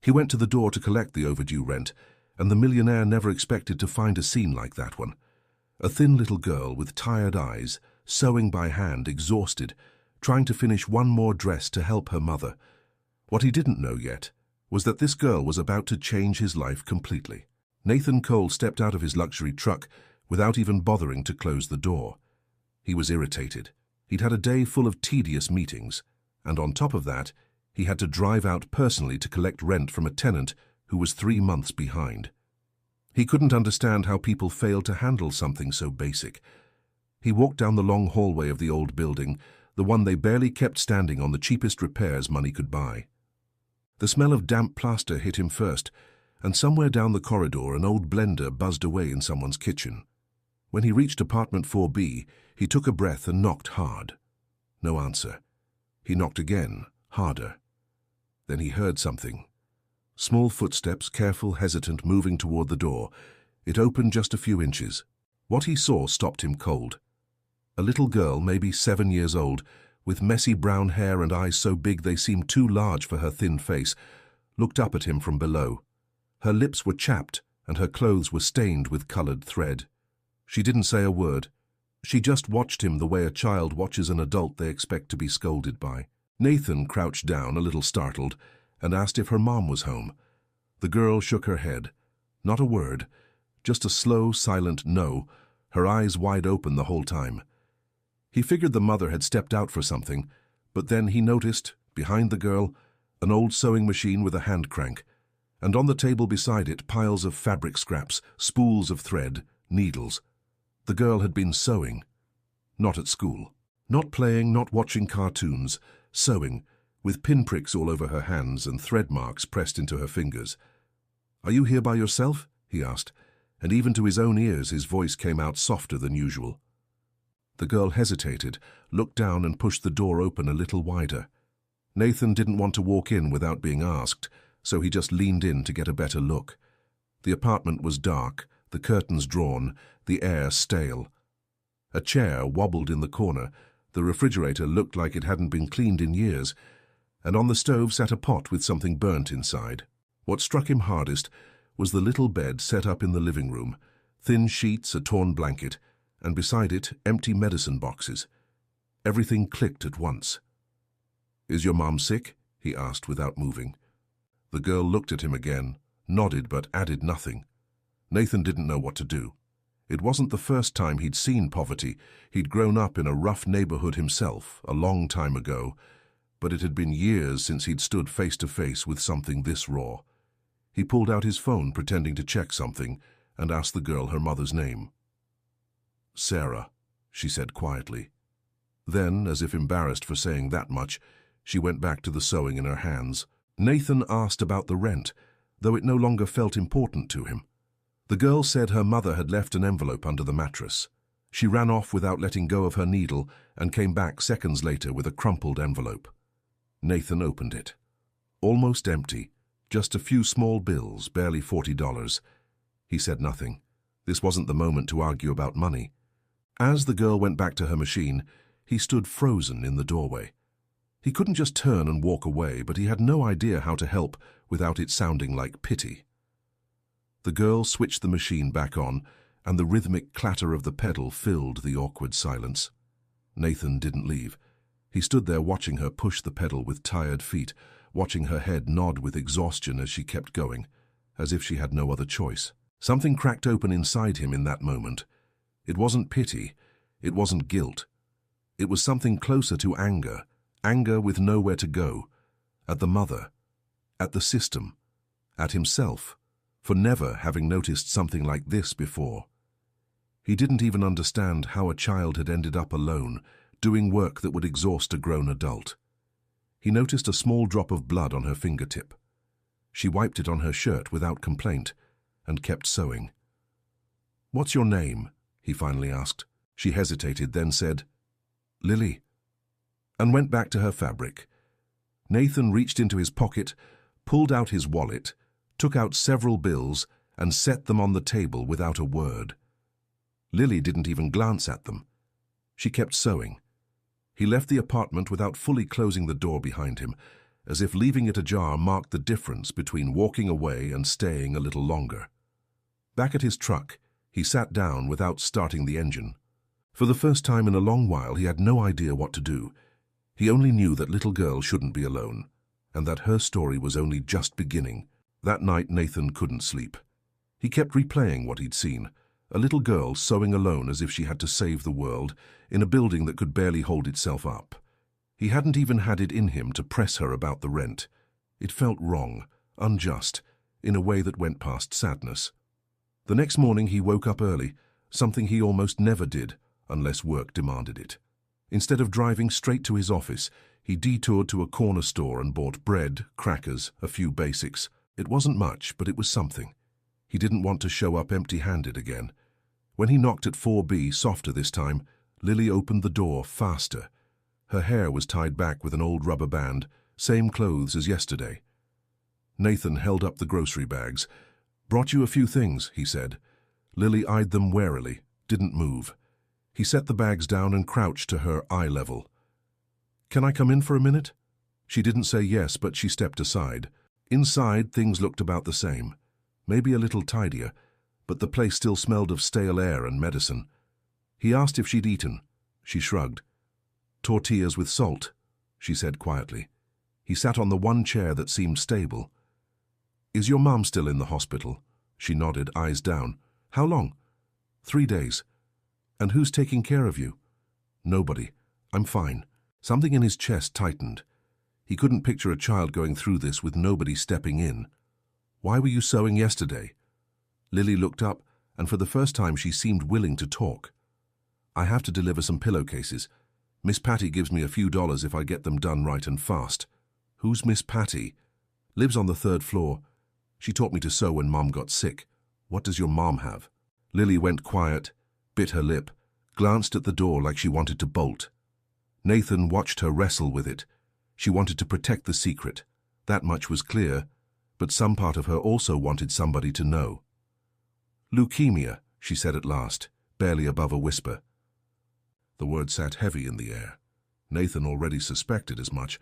He went to the door to collect the overdue rent, and the millionaire never expected to find a scene like that one. A thin little girl with tired eyes, sewing by hand, exhausted, trying to finish one more dress to help her mother. What he didn't know yet was that this girl was about to change his life completely. Nathan Cole stepped out of his luxury truck without even bothering to close the door. He was irritated. He'd had a day full of tedious meetings, and on top of that, he had to drive out personally to collect rent from a tenant who was 3 months behind. He couldn't understand how people failed to handle something so basic. He walked down the long hallway of the old building, the one they barely kept standing on the cheapest repairs money could buy. The smell of damp plaster hit him first, and somewhere down the corridor an old blender buzzed away in someone's kitchen. When he reached apartment 4B, he took a breath and knocked hard. No answer. He knocked again, harder. Then he heard something. Small footsteps, careful, hesitant, moving toward the door. It opened just a few inches. What he saw stopped him cold. A little girl, maybe 7 years old, with messy brown hair and eyes so big they seemed too large for her thin face, looked up at him from below. Her lips were chapped and her clothes were stained with colored thread. She didn't say a word. She just watched him the way a child watches an adult they expect to be scolded by. Nathan crouched down, a little startled, and asked if her mom was home. The girl shook her head. Not a word, just a slow, silent no, her eyes wide open the whole time. He figured the mother had stepped out for something, but then he noticed, behind the girl, an old sewing machine with a hand crank, and on the table beside it piles of fabric scraps, spools of thread, needles. The girl had been sewing. Not at school. Not playing, not watching cartoons. Sewing, with pinpricks all over her hands and thread marks pressed into her fingers. "Are you here by yourself?" he asked, and even to his own ears his voice came out softer than usual. The girl hesitated, looked down and pushed the door open a little wider. Nathan didn't want to walk in without being asked, so he just leaned in to get a better look. The apartment was dark, the curtains drawn, the air stale. A chair wobbled in the corner. The refrigerator looked like it hadn't been cleaned in years, and on the stove sat a pot with something burnt inside. What struck him hardest was the little bed set up in the living room, thin sheets, a torn blanket, and beside it, empty medicine boxes. Everything clicked at once. "Is your mom sick?" he asked without moving. The girl looked at him again, nodded but added nothing. Nathan didn't know what to do. It wasn't the first time he'd seen poverty. He'd grown up in a rough neighborhood himself, a long time ago, but it had been years since he'd stood face to face with something this raw. He pulled out his phone, pretending to check something, and asked the girl her mother's name. "Sarah," she said quietly. Then, as if embarrassed for saying that much, she went back to the sewing in her hands. Nathan asked about the rent, though it no longer felt important to him. The girl said her mother had left an envelope under the mattress. She ran off without letting go of her needle and came back seconds later with a crumpled envelope. Nathan opened it. Almost empty, just a few small bills, barely $40. He said nothing. This wasn't the moment to argue about money. As the girl went back to her machine, he stood frozen in the doorway. He couldn't just turn and walk away, but he had no idea how to help without it sounding like pity. The girl switched the machine back on, and the rhythmic clatter of the pedal filled the awkward silence. Nathan didn't leave. He stood there watching her push the pedal with tired feet, watching her head nod with exhaustion as she kept going, as if she had no other choice. Something cracked open inside him in that moment. It wasn't pity. It wasn't guilt. It was something closer to anger, anger with nowhere to go, at the mother, at the system, at himself, for never having noticed something like this before. He didn't even understand how a child had ended up alone, doing work that would exhaust a grown adult. He noticed a small drop of blood on her fingertip. She wiped it on her shirt without complaint and kept sewing. "What's your name?" he finally asked. She hesitated, then said, "Lily," and went back to her fabric. Nathan reached into his pocket, pulled out his wallet, took out several bills, and set them on the table without a word. Lily didn't even glance at them. She kept sewing. He left the apartment without fully closing the door behind him, as if leaving it ajar marked the difference between walking away and staying a little longer. Back at his truck, he sat down without starting the engine. For the first time in a long while, he had no idea what to do. He only knew that little girl shouldn't be alone, and that her story was only just beginning. That night, Nathan couldn't sleep. He kept replaying what he'd seen. A little girl sewing alone as if she had to save the world, in a building that could barely hold itself up. He hadn't even had it in him to press her about the rent. It felt wrong, unjust, in a way that went past sadness. The next morning he woke up early, something he almost never did, unless work demanded it. Instead of driving straight to his office, he detoured to a corner store and bought bread, crackers, a few basics. It wasn't much, but it was something. He didn't want to show up empty-handed again. When he knocked at 4B, softer this time, Lily opened the door faster. Her hair was tied back with an old rubber band, same clothes as yesterday. Nathan held up the grocery bags. "Brought you a few things," he said. Lily eyed them warily, didn't move. He set the bags down and crouched to her eye level. "Can I come in for a minute?" She didn't say yes, but she stepped aside. Inside, things looked about the same. Maybe a little tidier, but the place still smelled of stale air and medicine. He asked if she'd eaten. She shrugged. "Tortillas with salt," she said quietly. He sat on the one chair that seemed stable. "Is your mom still in the hospital?" She nodded, eyes down. "How long?" 3 days. "And who's taking care of you?" "Nobody. I'm fine." Something in his chest tightened. He couldn't picture a child going through this with nobody stepping in. "Why were you sewing yesterday?" Lily looked up, and for the first time she seemed willing to talk. "I have to deliver some pillowcases. Miss Patty gives me a few dollars if I get them done right and fast." "Who's Miss Patty?" "Lives on the 3rd floor. She taught me to sew when Mom got sick." "What does your mom have?" Lily went quiet, bit her lip, glanced at the door like she wanted to bolt. Nathan watched her wrestle with it. She wanted to protect the secret. That much was clear, but some part of her also wanted somebody to know. "Leukemia," she said at last, barely above a whisper. The word sat heavy in the air. Nathan already suspected as much,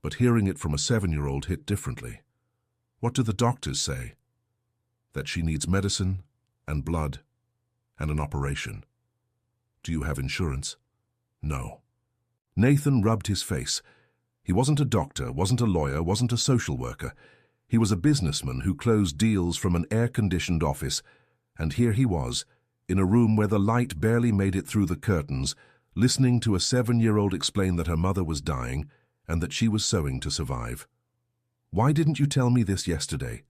but hearing it from a 7-year-old hit differently. "What do the doctors say?" "That she needs medicine and blood and an operation." "Do you have insurance?" "No." Nathan rubbed his face. He wasn't a doctor, wasn't a lawyer, wasn't a social worker. He was a businessman who closed deals from an air-conditioned office, and here he was, in a room where the light barely made it through the curtains, listening to a 7-year-old explain that her mother was dying and that she was sewing to survive. "Why didn't you tell me this yesterday?"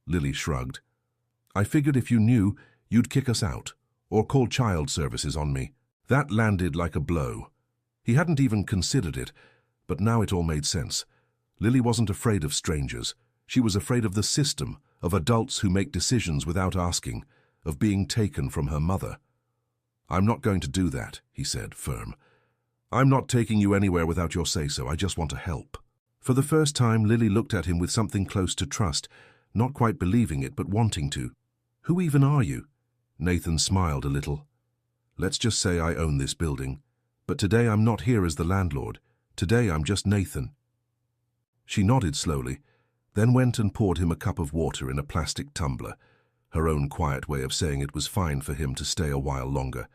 Lily shrugged. "I figured if you knew, you'd kick us out, or call child services on me." That landed like a blow. He hadn't even considered it, but now it all made sense. Lily wasn't afraid of strangers. She was afraid of the system, of adults who make decisions without asking, of being taken from her mother. "I'm not going to do that," he said, firm. "I'm not taking you anywhere without your say-so. I just want to help." For the first time, Lily looked at him with something close to trust, not quite believing it, but wanting to. "Who even are you?" Nathan smiled a little. "Let's just say I own this building. But today I'm not here as the landlord. Today I'm just Nathan." She nodded slowly, then went and poured him a cup of water in a plastic tumbler, her own quiet way of saying it was fine for him to stay a while longer.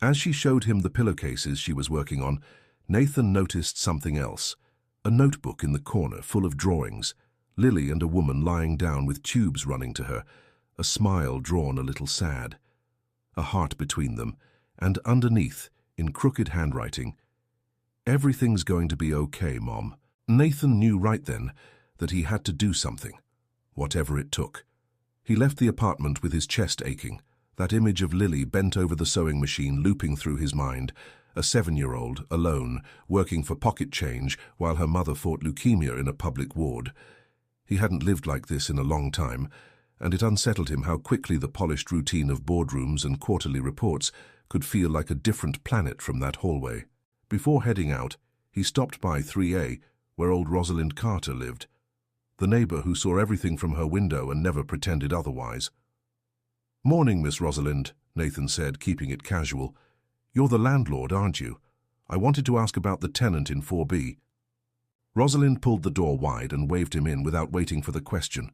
As she showed him the pillowcases she was working on, Nathan noticed something else. A notebook in the corner full of drawings, Lily and a woman lying down with tubes running to her, a smile drawn a little sad, a heart between them, and underneath, in crooked handwriting, "Everything's going to be okay, Mom." Nathan knew right then that he had to do something, whatever it took. He left the apartment with his chest aching, that image of Lily bent over the sewing machine looping through his mind, a 7-year-old, alone, working for pocket change while her mother fought leukemia in a public ward. He hadn't lived like this in a long time, and it unsettled him how quickly the polished routine of boardrooms and quarterly reports could feel like a different planet from that hallway. Before heading out, he stopped by 3A, where old Rosalind Carter lived, the neighbor who saw everything from her window and never pretended otherwise. "Morning, Miss Rosalind," Nathan said, keeping it casual. "You're the landlord, aren't you? I wanted to ask about the tenant in 4B. Rosalind pulled the door wide and waved him in without waiting for the question.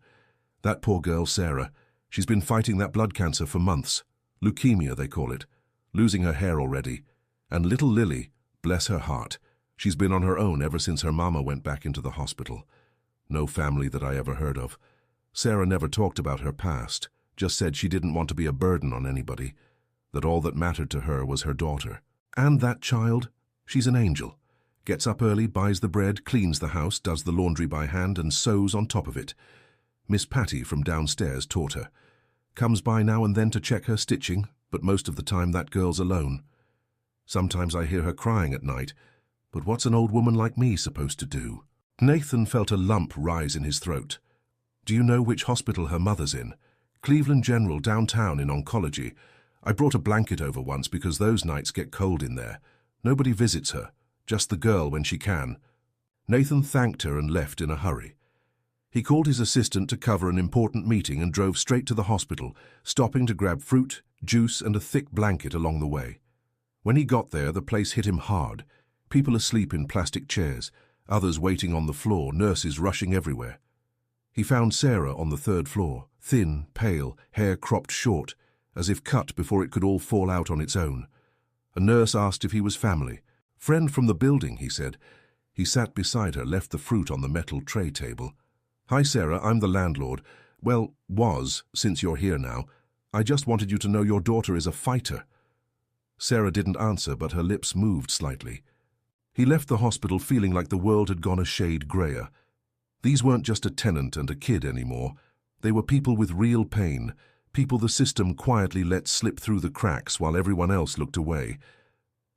That poor girl, Sarah. She's been fighting that blood cancer for months. Leukemia, they call it. Losing her hair already. And little Lily, bless her heart, she's been on her own ever since her mama went back into the hospital. No family that I ever heard of. Sarah never talked about her past, just said she didn't want to be a burden on anybody, that all that mattered to her was her daughter. And that child? She's an angel. Gets up early, buys the bread, cleans the house, does the laundry by hand, and sews on top of it. Miss Patty from downstairs taught her. Comes by now and then to check her stitching, but most of the time that girl's alone. Sometimes I hear her crying at night, but what's an old woman like me supposed to do? Nathan felt a lump rise in his throat. Do you know which hospital her mother's in? Cleveland General, downtown in oncology. I brought a blanket over once because those nights get cold in there. Nobody visits her, just the girl when she can. Nathan thanked her and left in a hurry. He called his assistant to cover an important meeting and drove straight to the hospital, stopping to grab fruit, juice, and a thick blanket along the way. When he got there, the place hit him hard. People asleep in plastic chairs, others waiting on the floor, nurses rushing everywhere. He found Sarah on the third floor, thin, pale, hair cropped short, as if cut before it could all fall out on its own. A nurse asked if he was family. Friend from the building, he said. He sat beside her, left the fruit on the metal tray table. Hi, Sarah, I'm the landlord. Well, was, since you're here now. I just wanted you to know your daughter is a fighter. Sarah didn't answer, but her lips moved slightly. He left the hospital feeling like the world had gone a shade grayer. These weren't just a tenant and a kid anymore. They were people with real pain, people the system quietly let slip through the cracks while everyone else looked away.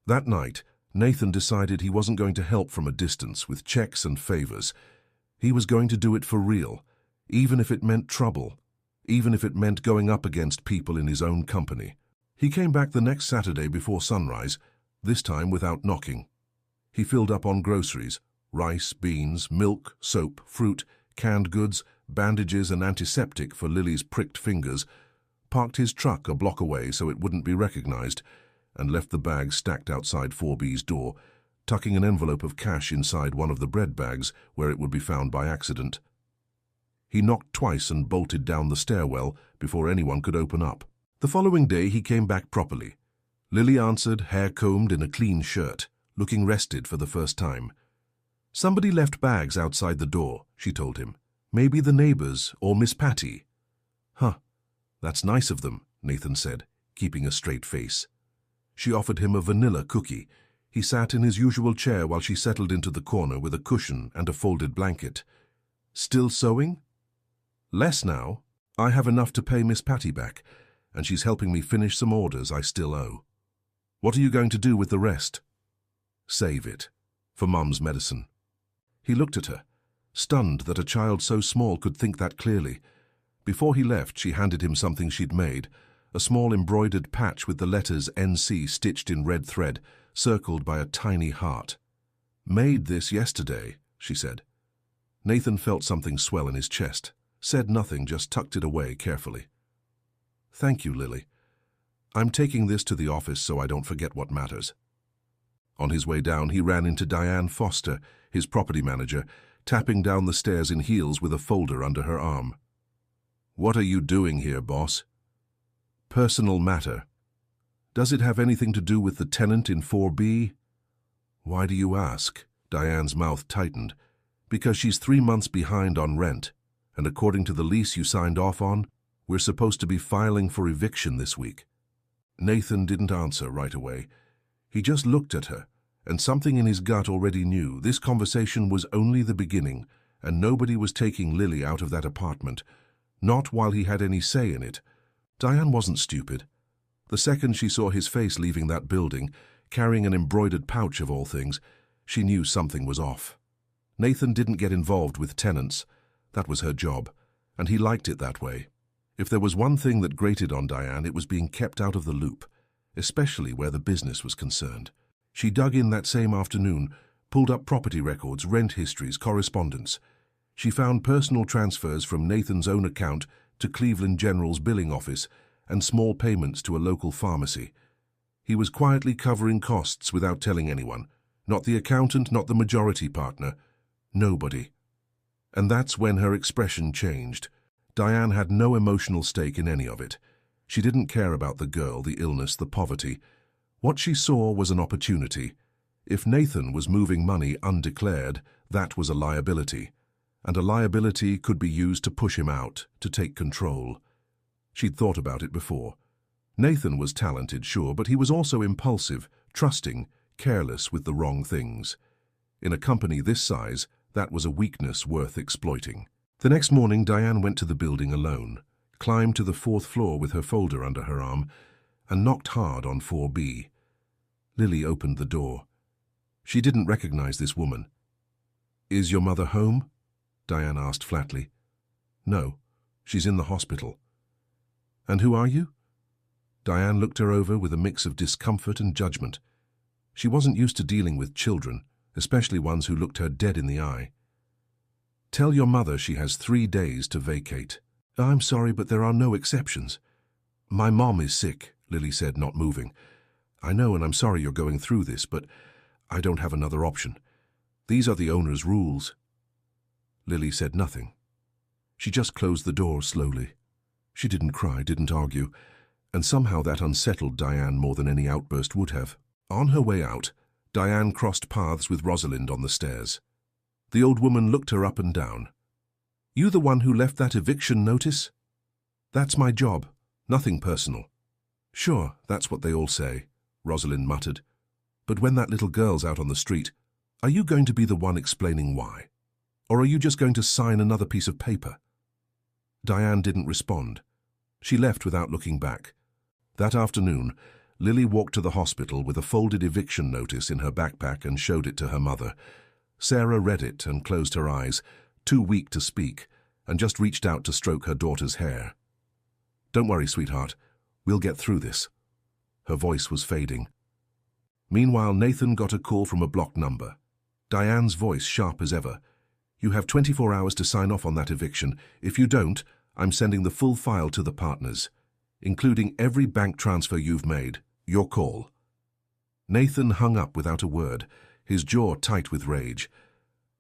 That night, Nathan decided he wasn't going to help from a distance with checks and favors. He was going to do it for real, even if it meant trouble, even if it meant going up against people in his own company. He came back the next Saturday before sunrise, this time without knocking. He filled up on groceries, rice, beans, milk, soap, fruit, canned goods, bandages and antiseptic for Lily's pricked fingers, parked his truck a block away so it wouldn't be recognized, and left the bags stacked outside 4B's door, tucking an envelope of cash inside one of the bread bags where it would be found by accident. He knocked twice and bolted down the stairwell before anyone could open up. The following day he came back properly. Lily answered, hair combed in a clean shirt, looking rested for the first time. Somebody left bags outside the door, she told him. Maybe the neighbors or Miss Patty. Huh, that's nice of them, Nathan said, keeping a straight face. She offered him a vanilla cookie. He sat in his usual chair while she settled into the corner with a cushion and a folded blanket. Still sewing? Less now. I have enough to pay Miss Patty back, and she's helping me finish some orders I still owe. What are you going to do with the rest? Save it. For Mum's medicine. He looked at her, stunned that a child so small could think that clearly. Before he left, she handed him something she'd made, a small embroidered patch with the letters NC stitched in red thread, circled by a tiny heart. Made this yesterday, she said. Nathan felt something swell in his chest, said nothing, just tucked it away carefully. Thank you, Lily. I'm taking this to the office so I don't forget what matters. On his way down, he ran into Diane Foster, his property manager, tapping down the stairs in heels with a folder under her arm. What are you doing here, boss? Personal matter. Does it have anything to do with the tenant in 4B? Why do you ask? Diane's mouth tightened. Because she's 3 months behind on rent, and according to the lease you signed off on, we're supposed to be filing for eviction this week. Nathan didn't answer right away. He just looked at her, and something in his gut already knew this conversation was only the beginning, and nobody was taking Lily out of that apartment, not while he had any say in it. Diane wasn't stupid. The second she saw his face leaving that building, carrying an embroidered pouch of all things, she knew something was off. Nathan didn't get involved with tenants. That was her job, and he liked it that way. If there was one thing that grated on Diane, it was being kept out of the loop, especially where the business was concerned. She dug in that same afternoon, pulled up property records, rent histories, correspondence. She found personal transfers from Nathan's own account to Cleveland General's billing office and small payments to a local pharmacy. He was quietly covering costs without telling anyone, not the accountant, not the majority partner, Nobody. And that's when her expression changed. Diane had no emotional stake in any of it. She didn't care about the girl, the illness, the poverty. What she saw was an opportunity. If Nathan was moving money undeclared, that was a liability. And a liability could be used to push him out, to take control. She'd thought about it before. Nathan was talented, sure, but he was also impulsive, trusting, careless with the wrong things. In a company this size, that was a weakness worth exploiting. The next morning, Diane went to the building alone, climbed to the 4th floor with her folder under her arm, and knocked hard on 4B. Lily opened the door. She didn't recognize this woman. "Is your mother home?" Diane asked flatly. "No, she's in the hospital." "And who are you?" Diane looked her over with a mix of discomfort and judgment. She wasn't used to dealing with children, especially ones who looked her dead in the eye. "Tell your mother she has 3 days to vacate." "I'm sorry, but there are no exceptions." "My mom is sick," Lily said, not moving. "I know, and I'm sorry you're going through this, but I don't have another option. These are the owner's rules." Lily said nothing. She just closed the door slowly. She didn't cry, didn't argue, and somehow that unsettled Diane more than any outburst would have. On her way out, Diane crossed paths with Rosalind on the stairs. The old woman looked her up and down. "You the one who left that eviction notice?" "That's my job. Nothing personal." "Sure, that's what they all say," Rosalind muttered. "But when that little girl's out on the street, are you going to be the one explaining why? Or are you just going to sign another piece of paper?" Diane didn't respond. She left without looking back. That afternoon, Lily walked to the hospital with a folded eviction notice in her backpack and showed it to her mother. Sarah read it and closed her eyes, too weak to speak, and just reached out to stroke her daughter's hair. "Don't worry, sweetheart. We'll get through this." Her voice was fading. Meanwhile, Nathan got a call from a blocked number. Diane's voice sharp as ever. "You have 24 hours to sign off on that eviction. If you don't, I'm sending the full file to the partners, including every bank transfer you've made. Your call." Nathan hung up without a word, his jaw tight with rage.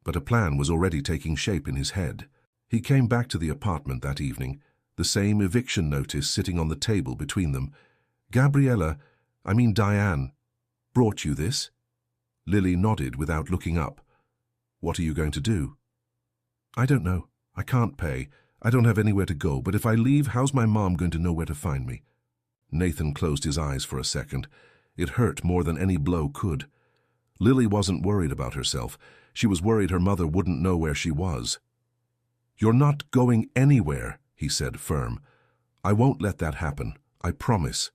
But a plan was already taking shape in his head. He came back to the apartment that evening, the same eviction notice sitting on the table between them. Diane, brought you this?" Lily nodded without looking up. "What are you going to do?" "I don't know. I can't pay. I don't have anywhere to go, but if I leave, how's my mom going to know where to find me?" Nathan closed his eyes for a second. It hurt more than any blow could. Lily wasn't worried about herself. She was worried her mother wouldn't know where she was. "You're not going anywhere," he said, firm. "I won't let that happen. I promise."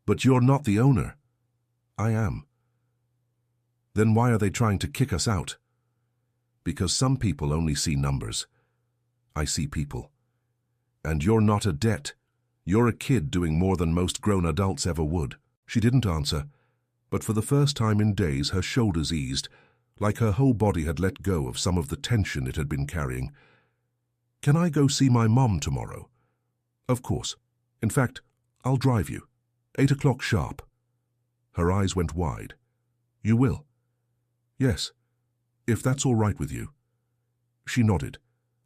"But you're not the owner." "I am." "Then why are they trying to kick us out?" "Because some people only see numbers. I see people. And you're not a debt. You're a kid doing more than most grown adults ever would." She didn't answer, but for the first time in days her shoulders eased, like her whole body had let go of some of the tension it had been carrying. "Can I go see my mom tomorrow?" "Of course. In fact, I'll drive you. 8 o'clock sharp." Her eyes went wide. "You will?" "Yes, if that's all right with you." She nodded,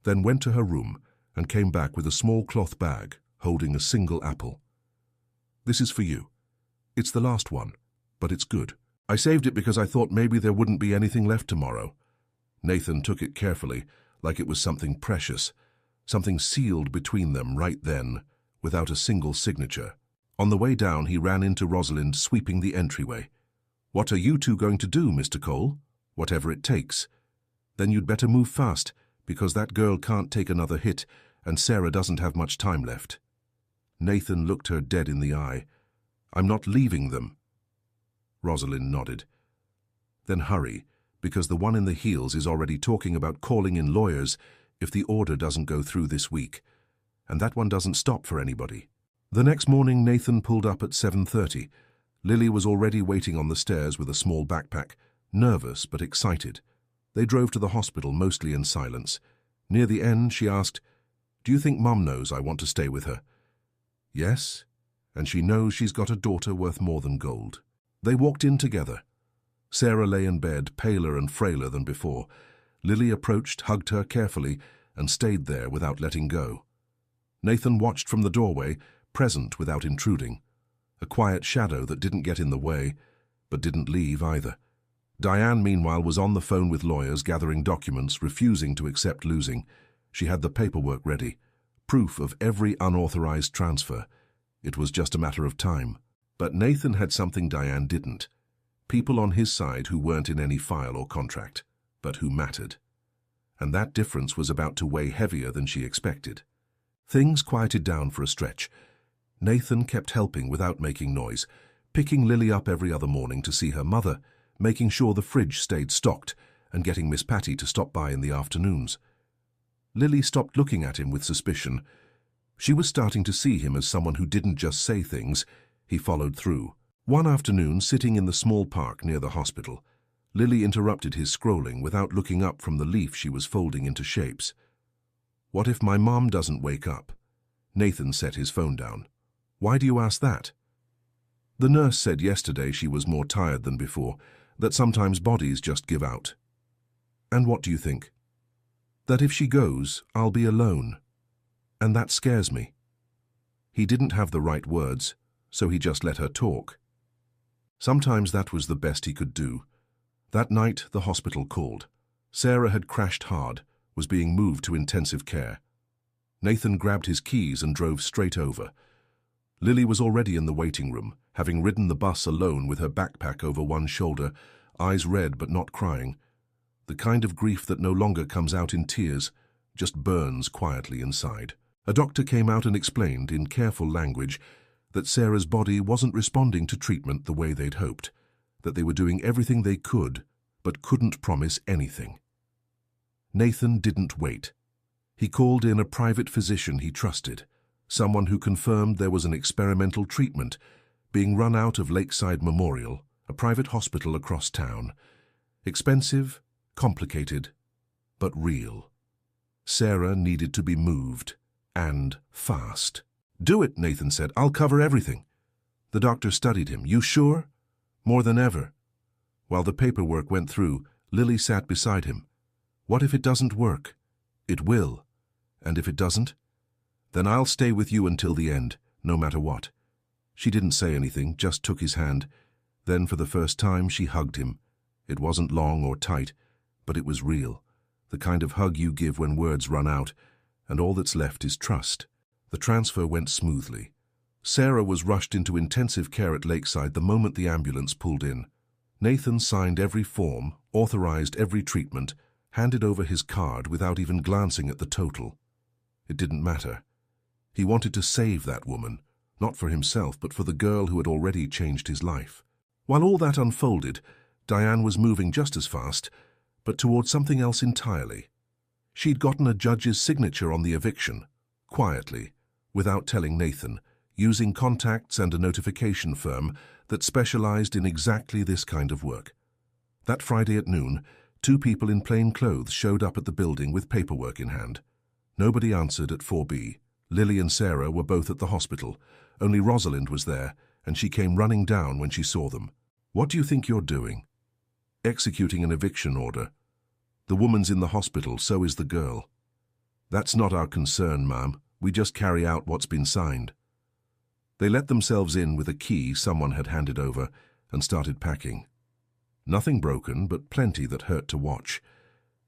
then went to her room and came back with a small cloth bag holding a single apple. "This is for you. It's the last one, but it's good. I saved it because I thought maybe there wouldn't be anything left tomorrow." Nathan took it carefully, like it was something precious, something sealed between them right then, without a single signature. On the way down, he ran into Rosalind, sweeping the entryway. "What are you two going to do, Mr. Cole?" "Whatever it takes." "Then you'd better move fast, because that girl can't take another hit, and Sarah doesn't have much time left." Nathan looked her dead in the eye. "I'm not leaving them." Rosalind nodded. "Then hurry, because the one in the heels is already talking about calling in lawyers if the order doesn't go through this week, and that one doesn't stop for anybody." The next morning, Nathan pulled up at 7:30. Lily was already waiting on the stairs with a small backpack, nervous but excited. They drove to the hospital, mostly in silence. Near the end, she asked, "Do you think Mum knows I want to stay with her?" "Yes, and she knows she's got a daughter worth more than gold." They walked in together. Sarah lay in bed, paler and frailer than before. Lily approached, hugged her carefully, and stayed there without letting go. Nathan watched from the doorway, present without intruding. A quiet shadow that didn't get in the way, but didn't leave either. Diane, meanwhile, was on the phone with lawyers, gathering documents, refusing to accept losing. She had the paperwork ready, proof of every unauthorized transfer. It was just a matter of time. But Nathan had something Diane didn't. People on his side who weren't in any file or contract, but who mattered. And that difference was about to weigh heavier than she expected. Things quieted down for a stretch. Nathan kept helping without making noise, picking Lily up every other morning to see her mother, making sure the fridge stayed stocked, and getting Miss Patty to stop by in the afternoons. Lily stopped looking at him with suspicion. She was starting to see him as someone who didn't just say things, he followed through. One afternoon, sitting in the small park near the hospital, Lily interrupted his scrolling without looking up from the leaf she was folding into shapes. "What if my mom doesn't wake up?" Nathan set his phone down. "Why do you ask that?" "The nurse said yesterday she was more tired than before, that sometimes bodies just give out." "And what do you think?" "That if she goes, I'll be alone. And that scares me." He didn't have the right words, so he just let her talk. Sometimes that was the best he could do. That night, the hospital called. Sarah had crashed hard, was being moved to intensive care. Nathan grabbed his keys and drove straight over. Lily was already in the waiting room, having ridden the bus alone with her backpack over one shoulder, eyes red but not crying. The kind of grief that no longer comes out in tears, just burns quietly inside. A doctor came out and explained, in careful language, that Sarah's body wasn't responding to treatment the way they'd hoped, that they were doing everything they could, but couldn't promise anything. Nathan didn't wait. He called in a private physician he trusted, someone who confirmed there was an experimental treatment being run out of Lakeside Memorial, a private hospital across town. Expensive, complicated, but real. Sarah needed to be moved, and fast. "Do it," Nathan said. "I'll cover everything." The doctor studied him. "You sure?" "More than ever." While the paperwork went through, Lily sat beside him. "What if it doesn't work?" "It will. And if it doesn't? Then I'll stay with you until the end, no matter what." She didn't say anything, just took his hand. Then for the first time she hugged him. It wasn't long or tight, but it was real. The kind of hug you give when words run out, and all that's left is trust. The transfer went smoothly. Sarah was rushed into intensive care at Lakeside the moment the ambulance pulled in. Nathan signed every form, authorized every treatment, handed over his card without even glancing at the total. It didn't matter. He wanted to save that woman, not for himself, but for the girl who had already changed his life. While all that unfolded, Diane was moving just as fast, but towards something else entirely. She'd gotten a judge's signature on the eviction, quietly, without telling Nathan, using contacts and a notification firm that specialized in exactly this kind of work. That Friday at noon, 2 people in plain clothes showed up at the building with paperwork in hand. Nobody answered at 4B. Lily and Sarah were both at the hospital. Only Rosalind was there, and she came running down when she saw them. "What do you think you're doing?" "Executing an eviction order. The woman's in the hospital, so is the girl." "That's not our concern, ma'am. We just carry out what's been signed." They let themselves in with a key someone had handed over and started packing. Nothing broken, but plenty that hurt to watch.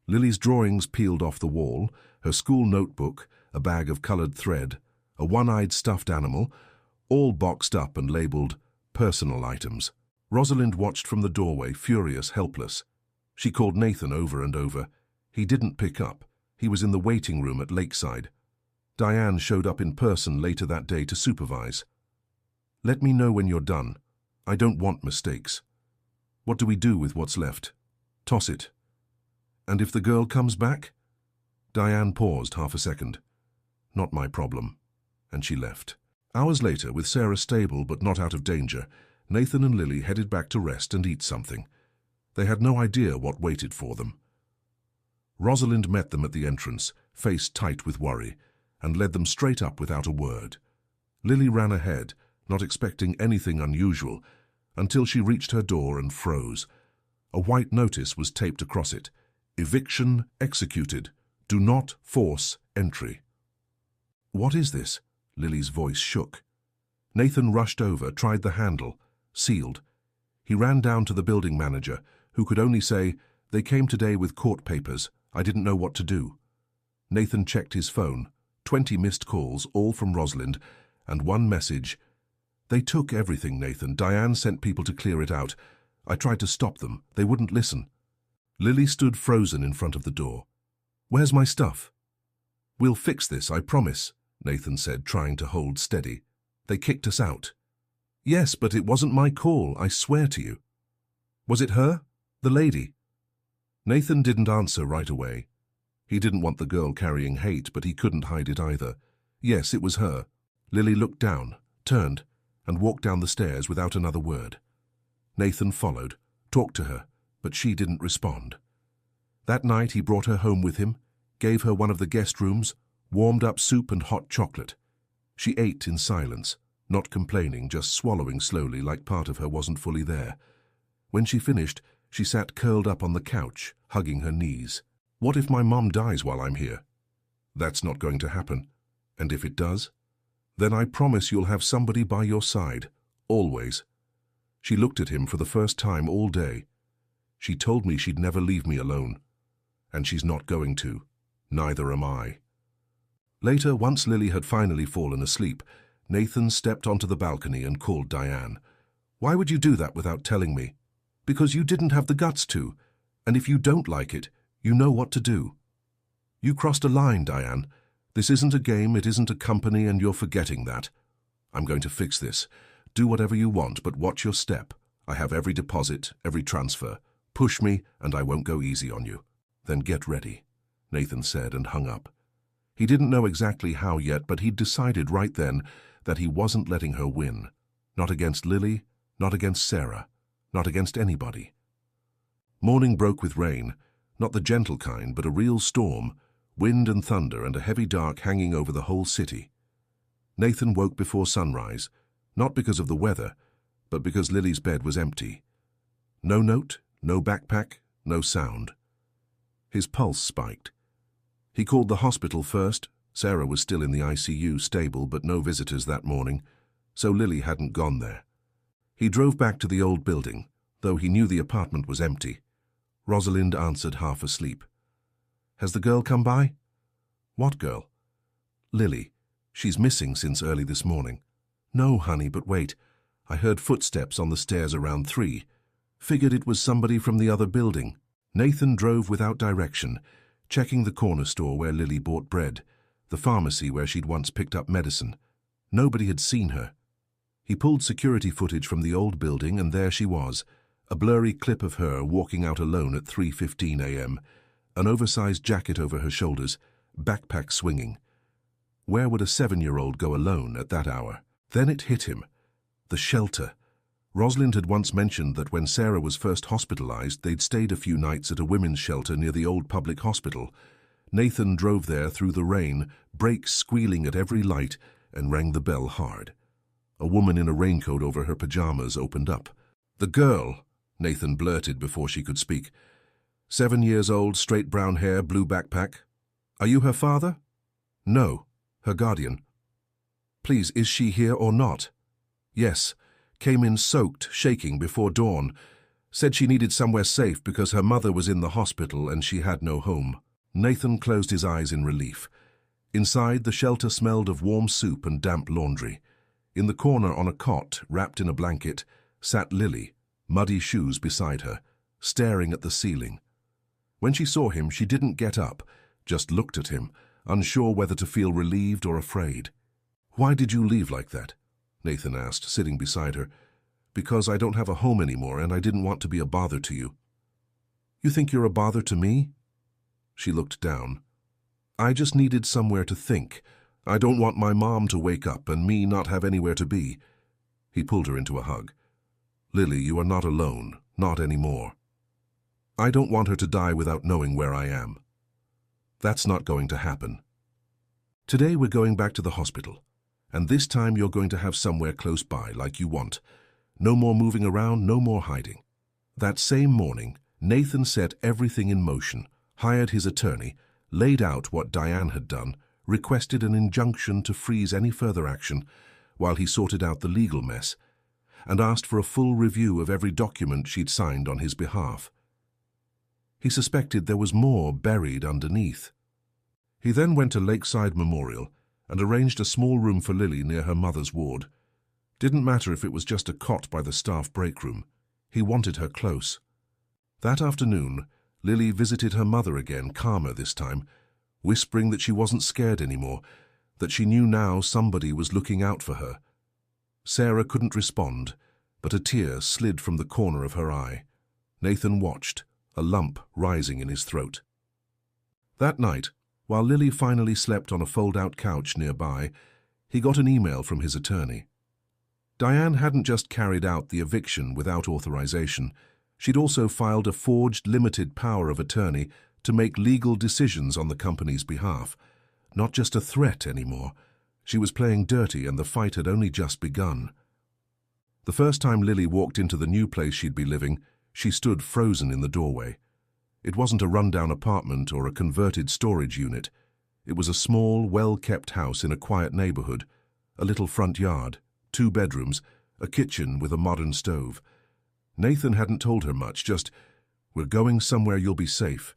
Lily's drawings peeled off the wall, her school notebook, a bag of colored thread, a one-eyed stuffed animal, all boxed up and labeled personal items. Rosalind watched from the doorway, furious, helpless. She called Nathan over and over. He didn't pick up. He was in the waiting room at Lakeside. Diane showed up in person later that day to supervise. "Let me know when you're done. I don't want mistakes." "What do we do with what's left?" "Toss it." "And if the girl comes back?" Diane paused half a second. "Not my problem." And she left. Hours later, with Sarah stable but not out of danger, Nathan and Lily headed back to rest and eat something. They had no idea what waited for them. Rosalind met them at the entrance, face tight with worry, and led them straight up without a word. Lily ran ahead, not expecting anything unusual, until she reached her door and froze. A white notice was taped across it. Eviction executed. Do not force entry. What is this? Lily's voice shook. Nathan rushed over, tried the handle. Sealed. He ran down to the building manager, who could only say, "They came today with court papers. I didn't know what to do." Nathan checked his phone. 20 missed calls, all from Rosalind, and one message. "They took everything, Nathan. Diane sent people to clear it out. I tried to stop them. They wouldn't listen." Lily stood frozen in front of the door. "Where's my stuff?" "We'll fix this, I promise," Nathan said, trying to hold steady. "They kicked us out." "Yes, but it wasn't my call, I swear to you." "Was it her? The lady?" Nathan didn't answer right away. He didn't want the girl carrying hate, but he couldn't hide it either. Yes, it was her. Lily looked down, turned, and walked down the stairs without another word. Nathan followed, talked to her, but she didn't respond. That night he brought her home with him, gave her one of the guest rooms, warmed up soup and hot chocolate. She ate in silence, not complaining, just swallowing slowly like part of her wasn't fully there. When she finished, she sat curled up on the couch, hugging her knees. "What if my mom dies while I'm here?" "That's not going to happen. And if it does? Then I promise you'll have somebody by your side, always." She looked at him for the first time all day. "She told me she'd never leave me alone. And she's not going to. Neither am I." Later, once Lily had finally fallen asleep, Nathan stepped onto the balcony and called Diane. "Why would you do that without telling me?" "Because you didn't have the guts to. And if you don't like it, you know what to do." "You crossed a line, Diane. This isn't a game, it isn't a company, and you're forgetting that. I'm going to fix this. Do whatever you want, but watch your step. I have every deposit, every transfer. Push me, and I won't go easy on you." "Then get ready," Nathan said and hung up. He didn't know exactly how yet, but he'd decided right then that he wasn't letting her win. Not against Lily, not against Sarah, not against anybody. Morning broke with rain, not the gentle kind, but a real storm, wind and thunder and a heavy dark hanging over the whole city. Nathan woke before sunrise, not because of the weather, but because Lily's bed was empty. No note, no backpack, no sound. His pulse spiked. He called the hospital first. Sarah was still in the ICU, stable, but no visitors that morning, so Lily hadn't gone there. He drove back to the old building, though he knew the apartment was empty. Rosalind answered, half asleep. "Has the girl come by?" "What girl?" "Lily. She's missing since early this morning." "No, honey, but wait. I heard footsteps on the stairs around 3. Figured it was somebody from the other building." Nathan drove without direction, checking the corner store where Lily bought bread, the pharmacy where she'd once picked up medicine. Nobody had seen her. He pulled security footage from the old building, and there she was, a blurry clip of her walking out alone at 3:15 a.m., an oversized jacket over her shoulders, backpack swinging. Where would a 7-year-old go alone at that hour? Then it hit him. The shelter. Rosalind had once mentioned that when Sarah was first hospitalized, they'd stayed a few nights at a women's shelter near the old public hospital. Nathan drove there through the rain, brakes squealing at every light, and rang the bell hard. A woman in a raincoat over her pajamas opened up. "The girl," Nathan blurted before she could speak. 7 years old, straight brown hair, blue backpack. "Are you her father?" "No, her guardian." "Please, is she here or not?" "Yes. Came in soaked, shaking before dawn. Said she needed somewhere safe because her mother was in the hospital and she had no home." Nathan closed his eyes in relief. Inside, the shelter smelled of warm soup and damp laundry. In the corner on a cot, wrapped in a blanket, sat Lily, muddy shoes beside her, staring at the ceiling. When she saw him, she didn't get up, just looked at him, unsure whether to feel relieved or afraid. "Why did you leave like that?" Nathan asked, sitting beside her. "Because I don't have a home anymore and I didn't want to be a bother to you." "You think you're a bother to me?" She looked down. "I just needed somewhere to think. I don't want my mom to wake up and me not have anywhere to be." He pulled her into a hug. "Lily, you are not alone, not anymore. I don't want her to die without knowing where I am. That's not going to happen. Today we're going back to the hospital. And this time you're going to have somewhere close by, like you want. No more moving around, no more hiding." That same morning, Nathan set everything in motion, hired his attorney, laid out what Diane had done, requested an injunction to freeze any further action while he sorted out the legal mess, and asked for a full review of every document she'd signed on his behalf. He suspected there was more buried underneath. He then went to Lakeside Memorial and arranged a small room for Lily near her mother's ward. Didn't matter if it was just a cot by the staff break room. He wanted her close. That afternoon, Lily visited her mother again, calmer this time, whispering that she wasn't scared anymore, that she knew now somebody was looking out for her. Sarah couldn't respond, but a tear slid from the corner of her eye. Nathan watched, a lump rising in his throat. That night, while Lily finally slept on a fold-out couch nearby, he got an email from his attorney. Diane hadn't just carried out the eviction without authorization. She'd also filed a forged limited power of attorney to make legal decisions on the company's behalf. Not just a threat anymore. She was playing dirty, and the fight had only just begun. The first time Lily walked into the new place she'd be living, she stood frozen in the doorway. It wasn't a rundown apartment or a converted storage unit. It was a small, well-kept house in a quiet neighborhood, a little front yard, 2 bedrooms, a kitchen with a modern stove. Nathan hadn't told her much, just, "We're going somewhere you'll be safe."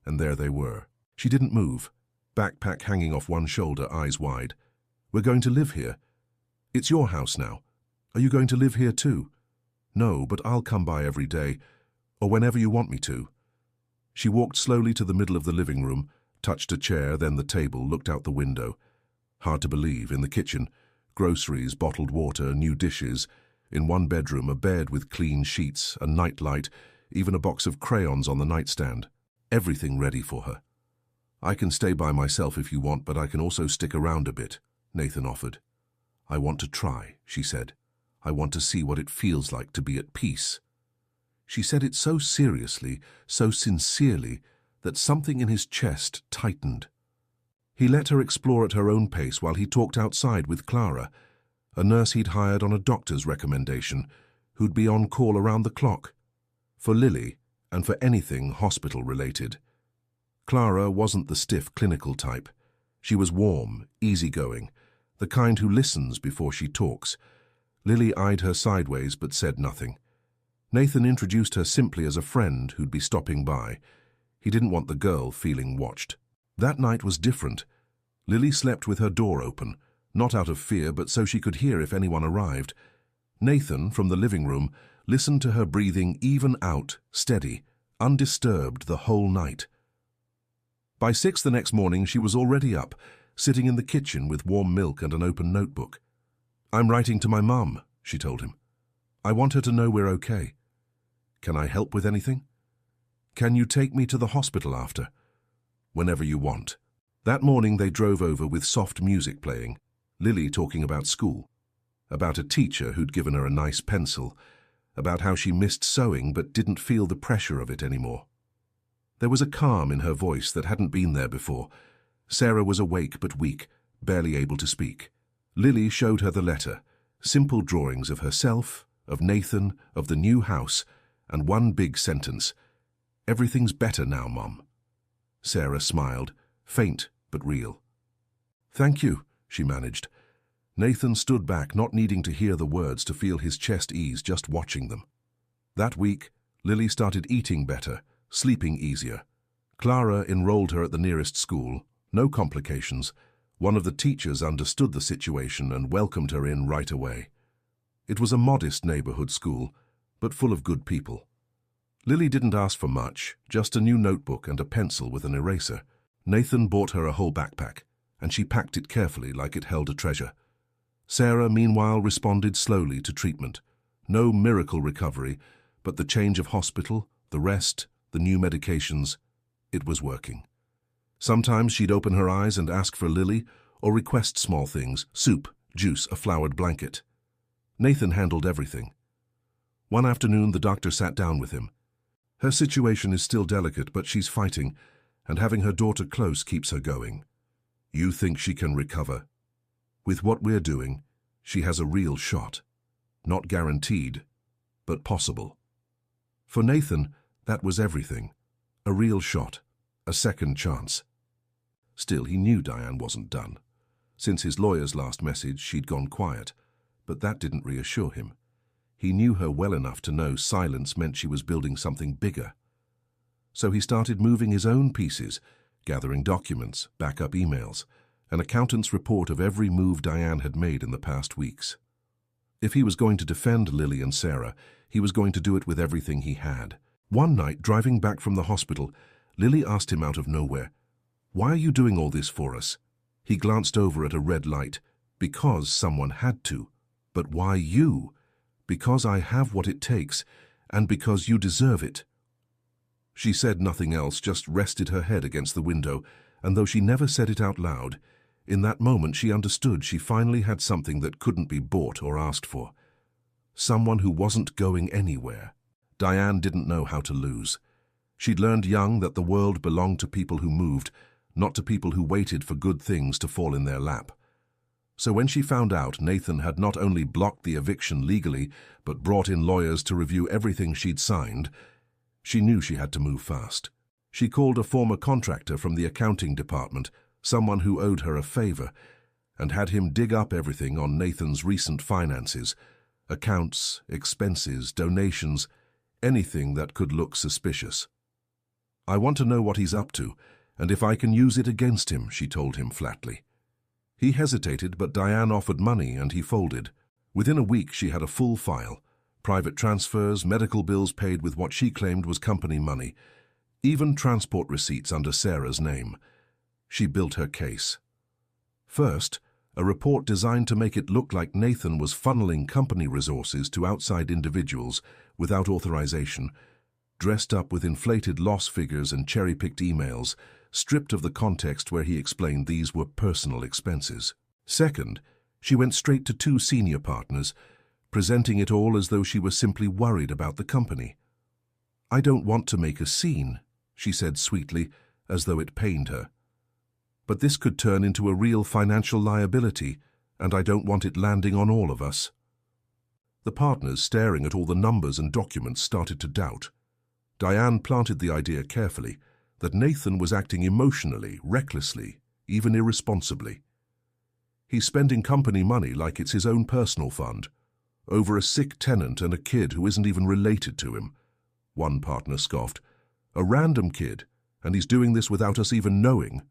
And there they were. She didn't move, backpack hanging off one shoulder, eyes wide. "We're going to live here. It's your house now. Are you going to live here too?" "No, but I'll come by every day, or whenever you want me to." She walked slowly to the middle of the living room, touched a chair, then the table, looked out the window. Hard to believe, in the kitchen, groceries, bottled water, new dishes. In one bedroom, a bed with clean sheets, a nightlight, even a box of crayons on the nightstand. Everything ready for her. "I can stay by myself if you want, but I can also stick around a bit," Nathan offered. "I want to try," she said. "I want to see what it feels like to be at peace." She said it so seriously, so sincerely, that something in his chest tightened. He let her explore at her own pace while he talked outside with Clara, a nurse he'd hired on a doctor's recommendation, who'd be on call around the clock, for Lily and for anything hospital-related. Clara wasn't the stiff clinical type. She was warm, easygoing, the kind who listens before she talks. Lily eyed her sideways but said nothing. Nathan introduced her simply as a friend who'd be stopping by. He didn't want the girl feeling watched. That night was different. Lily slept with her door open, not out of fear, but so she could hear if anyone arrived. Nathan, from the living room, listened to her breathing even out, steady, undisturbed the whole night. By 6 the next morning, she was already up, sitting in the kitchen with warm milk and an open notebook. "I'm writing to my mum," she told him. "I want her to know we're okay. Can I help with anything? Can you take me to the hospital after?" "Whenever you want." That morning they drove over with soft music playing, Lily talking about school, about a teacher who'd given her a nice pencil, about how she missed sewing but didn't feel the pressure of it anymore. There was a calm in her voice that hadn't been there before. Sarah was awake but weak, barely able to speak. Lily showed her the letter, simple drawings of herself, of Nathan, of the new house, and one big sentence: "Everything's better now, Mum." Sarah smiled, faint but real. "Thank you," she managed. Nathan stood back, not needing to hear the words to feel his chest ease just watching them. That week, Lily started eating better, sleeping easier. Clara enrolled her at the nearest school. No complications. One of the teachers understood the situation and welcomed her in right away. It was a modest neighborhood school, but full of good people. Lily didn't ask for much, just a new notebook and a pencil with an eraser. Nathan bought her a whole backpack, and she packed it carefully like it held a treasure. Sarah, meanwhile, responded slowly to treatment. No miracle recovery, but the change of hospital, the rest, the new medications, it was working. Sometimes she'd open her eyes and ask for Lily, or request small things: soup, juice, a flowered blanket. Nathan handled everything. One afternoon, the doctor sat down with him. "Her situation is still delicate, but she's fighting, and having her daughter close keeps her going. You think she can recover? With what we're doing, she has a real shot. Not guaranteed, but possible." For Nathan, that was everything. A real shot. A second chance. Still, he knew Diane wasn't done. Since his lawyer's last message, she'd gone quiet, but that didn't reassure him. He knew her well enough to know silence meant she was building something bigger. So he started moving his own pieces, gathering documents, backup emails, an accountant's report of every move Diane had made in the past weeks. If he was going to defend Lily and Sarah, he was going to do it with everything he had. One night, driving back from the hospital, Lily asked him out of nowhere, "Why are you doing all this for us?" He glanced over at a red light. "Because someone had to. But why you?" "Because I have what it takes, and because you deserve it." She said nothing else, just rested her head against the window, and though she never said it out loud, in that moment she understood she finally had something that couldn't be bought or asked for. Someone who wasn't going anywhere. Diane didn't know how to lose. She'd learned young that the world belonged to people who moved, not to people who waited for good things to fall in their lap. So when she found out Nathan had not only blocked the eviction legally, but brought in lawyers to review everything she'd signed, she knew she had to move fast. She called a former contractor from the accounting department, someone who owed her a favor, and had him dig up everything on Nathan's recent finances, accounts, expenses, donations, anything that could look suspicious. "I want to know what he's up to, and if I can use it against him," she told him flatly. He hesitated, but Diane offered money and he folded. Within a week she had a full file. Private transfers, medical bills paid with what she claimed was company money, even transport receipts under Sarah's name. She built her case. First, a report designed to make it look like Nathan was funneling company resources to outside individuals without authorization, dressed up with inflated loss figures and cherry-picked emails, stripped of the context where he explained these were personal expenses. Second, she went straight to two senior partners, presenting it all as though she was simply worried about the company. "I don't want to make a scene," she said sweetly, as though it pained her. "But this could turn into a real financial liability, and I don't want it landing on all of us." The partners, staring at all the numbers and documents, started to doubt. Diane planted the idea carefully, that Nathan was acting emotionally, recklessly, even irresponsibly. He's spending company money like it's his own personal fund, over a sick tenant and a kid who isn't even related to him. One partner scoffed. "A random kid, and he's doing this without us even knowing."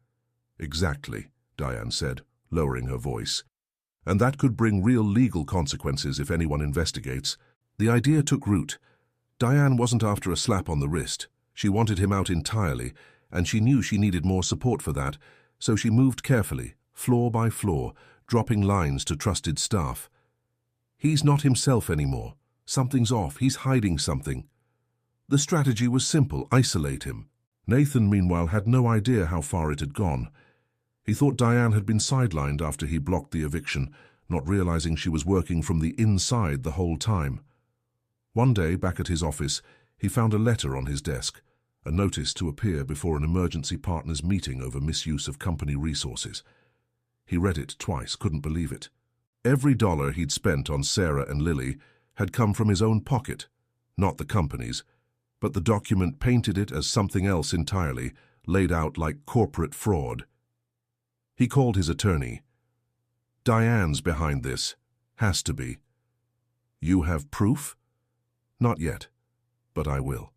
"Exactly," Diane said, lowering her voice. "And that could bring real legal consequences if anyone investigates." The idea took root. Diane wasn't after a slap on the wrist. She wanted him out entirely, and she knew she needed more support for that, so she moved carefully, floor by floor, dropping lines to trusted staff. "He's not himself anymore. Something's off. He's hiding something." The strategy was simple: isolate him. Nathan, meanwhile, had no idea how far it had gone. He thought Diane had been sidelined after he blocked the eviction, not realizing she was working from the inside the whole time. One day, back at his office, he found a letter on his desk, a notice to appear before an emergency partners meeting over misuse of company resources. He read it twice, couldn't believe it. Every dollar he'd spent on Sarah and Lily had come from his own pocket, not the company's, but the document painted it as something else entirely, laid out like corporate fraud. He called his attorney. "Diane's behind this. Has to be." "You have proof?" "Not yet, but I will."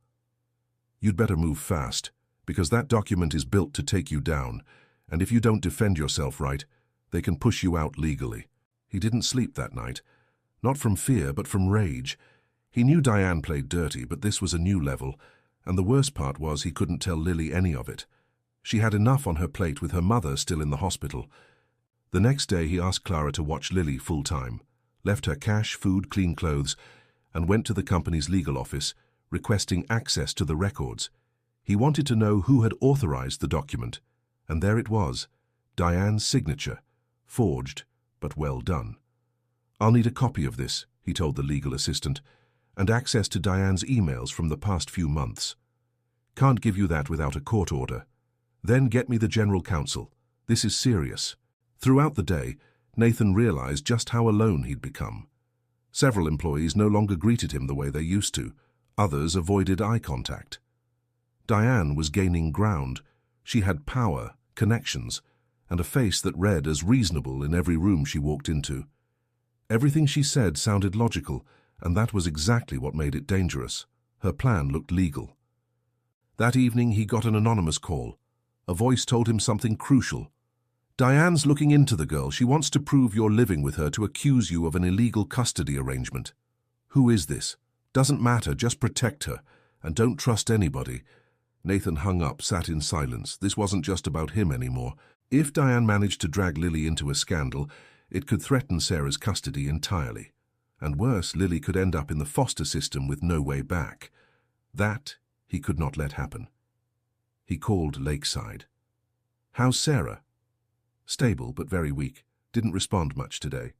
"You'd better move fast, because that document is built to take you down, and if you don't defend yourself right, they can push you out legally." He didn't sleep that night, not from fear, but from rage. He knew Diane played dirty, but this was a new level, and the worst part was he couldn't tell Lily any of it. She had enough on her plate with her mother still in the hospital. The next day he asked Clara to watch Lily full-time, left her cash, food, clean clothes, and went to the company's legal office, requesting access to the records. He wanted to know who had authorized the document, and there it was, Diane's signature, forged, but well done. "I'll need a copy of this," he told the legal assistant, "and access to Diane's emails from the past few months. Can't give you that without a court order. Then get me the general counsel. This is serious." Throughout the day, Nathan realized just how alone he'd become. Several employees no longer greeted him the way they used to. Others avoided eye contact. Diane was gaining ground, She had power, connections, and a face that read as reasonable in every room she walked into. Everything she said sounded logical, and that was exactly what made it dangerous. Her plan looked legal. That evening he got an anonymous call. A voice told him something crucial. "Diane's looking into the girl. She wants to prove you're living with her to accuse you of an illegal custody arrangement." "Who is this?" "Doesn't matter, just protect her. And don't trust anybody." Nathan hung up, sat in silence. This wasn't just about him anymore. If Diane managed to drag Lily into a scandal, it could threaten Sarah's custody entirely. And worse, Lily could end up in the foster system with no way back. That he could not let happen. He called Lakeside. "How's Sarah?" "Stable, but very weak. Didn't respond much today.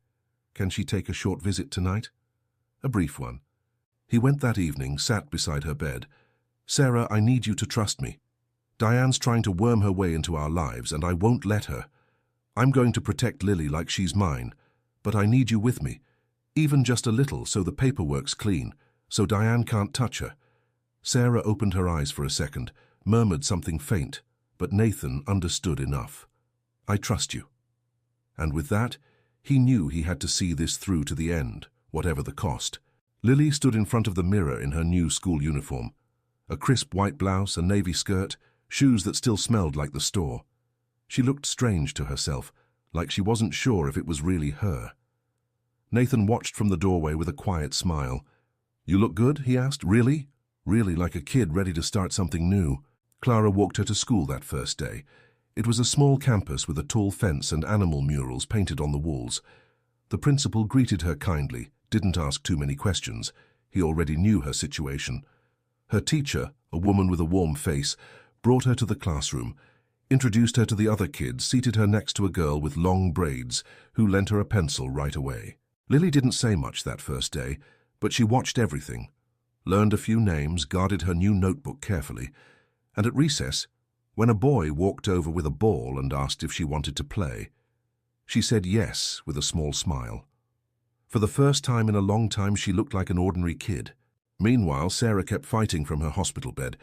Can she take a short visit tonight?" "A brief one." He went that evening, sat beside her bed. "Sarah, I need you to trust me. Diane's trying to worm her way into our lives, and I won't let her. I'm going to protect Lily like she's mine, but I need you with me, even just a little, so the paperwork's clean, so Diane can't touch her." Sarah opened her eyes for a second, murmured something faint, but Nathan understood enough. "I trust you." And with that, he knew he had to see this through to the end, whatever the cost. Lily stood in front of the mirror in her new school uniform. A crisp white blouse, a navy skirt, shoes that still smelled like the store. She looked strange to herself, like she wasn't sure if it was really her. Nathan watched from the doorway with a quiet smile. "You look good?" he asked. "Really?" Really like a kid ready to start something new. Clara walked her to school that first day. It was a small campus with a tall fence and animal murals painted on the walls. The principal greeted her kindly, didn't ask too many questions. He already knew her situation. Her teacher, a woman with a warm face, brought her to the classroom, introduced her to the other kids, seated her next to a girl with long braids, who lent her a pencil right away. Lily didn't say much that first day, but she watched everything, learned a few names, guarded her new notebook carefully, and at recess, when a boy walked over with a ball and asked if she wanted to play, she said yes with a small smile. For the first time in a long time, she looked like an ordinary kid. Meanwhile, Sarah kept fighting from her hospital bed.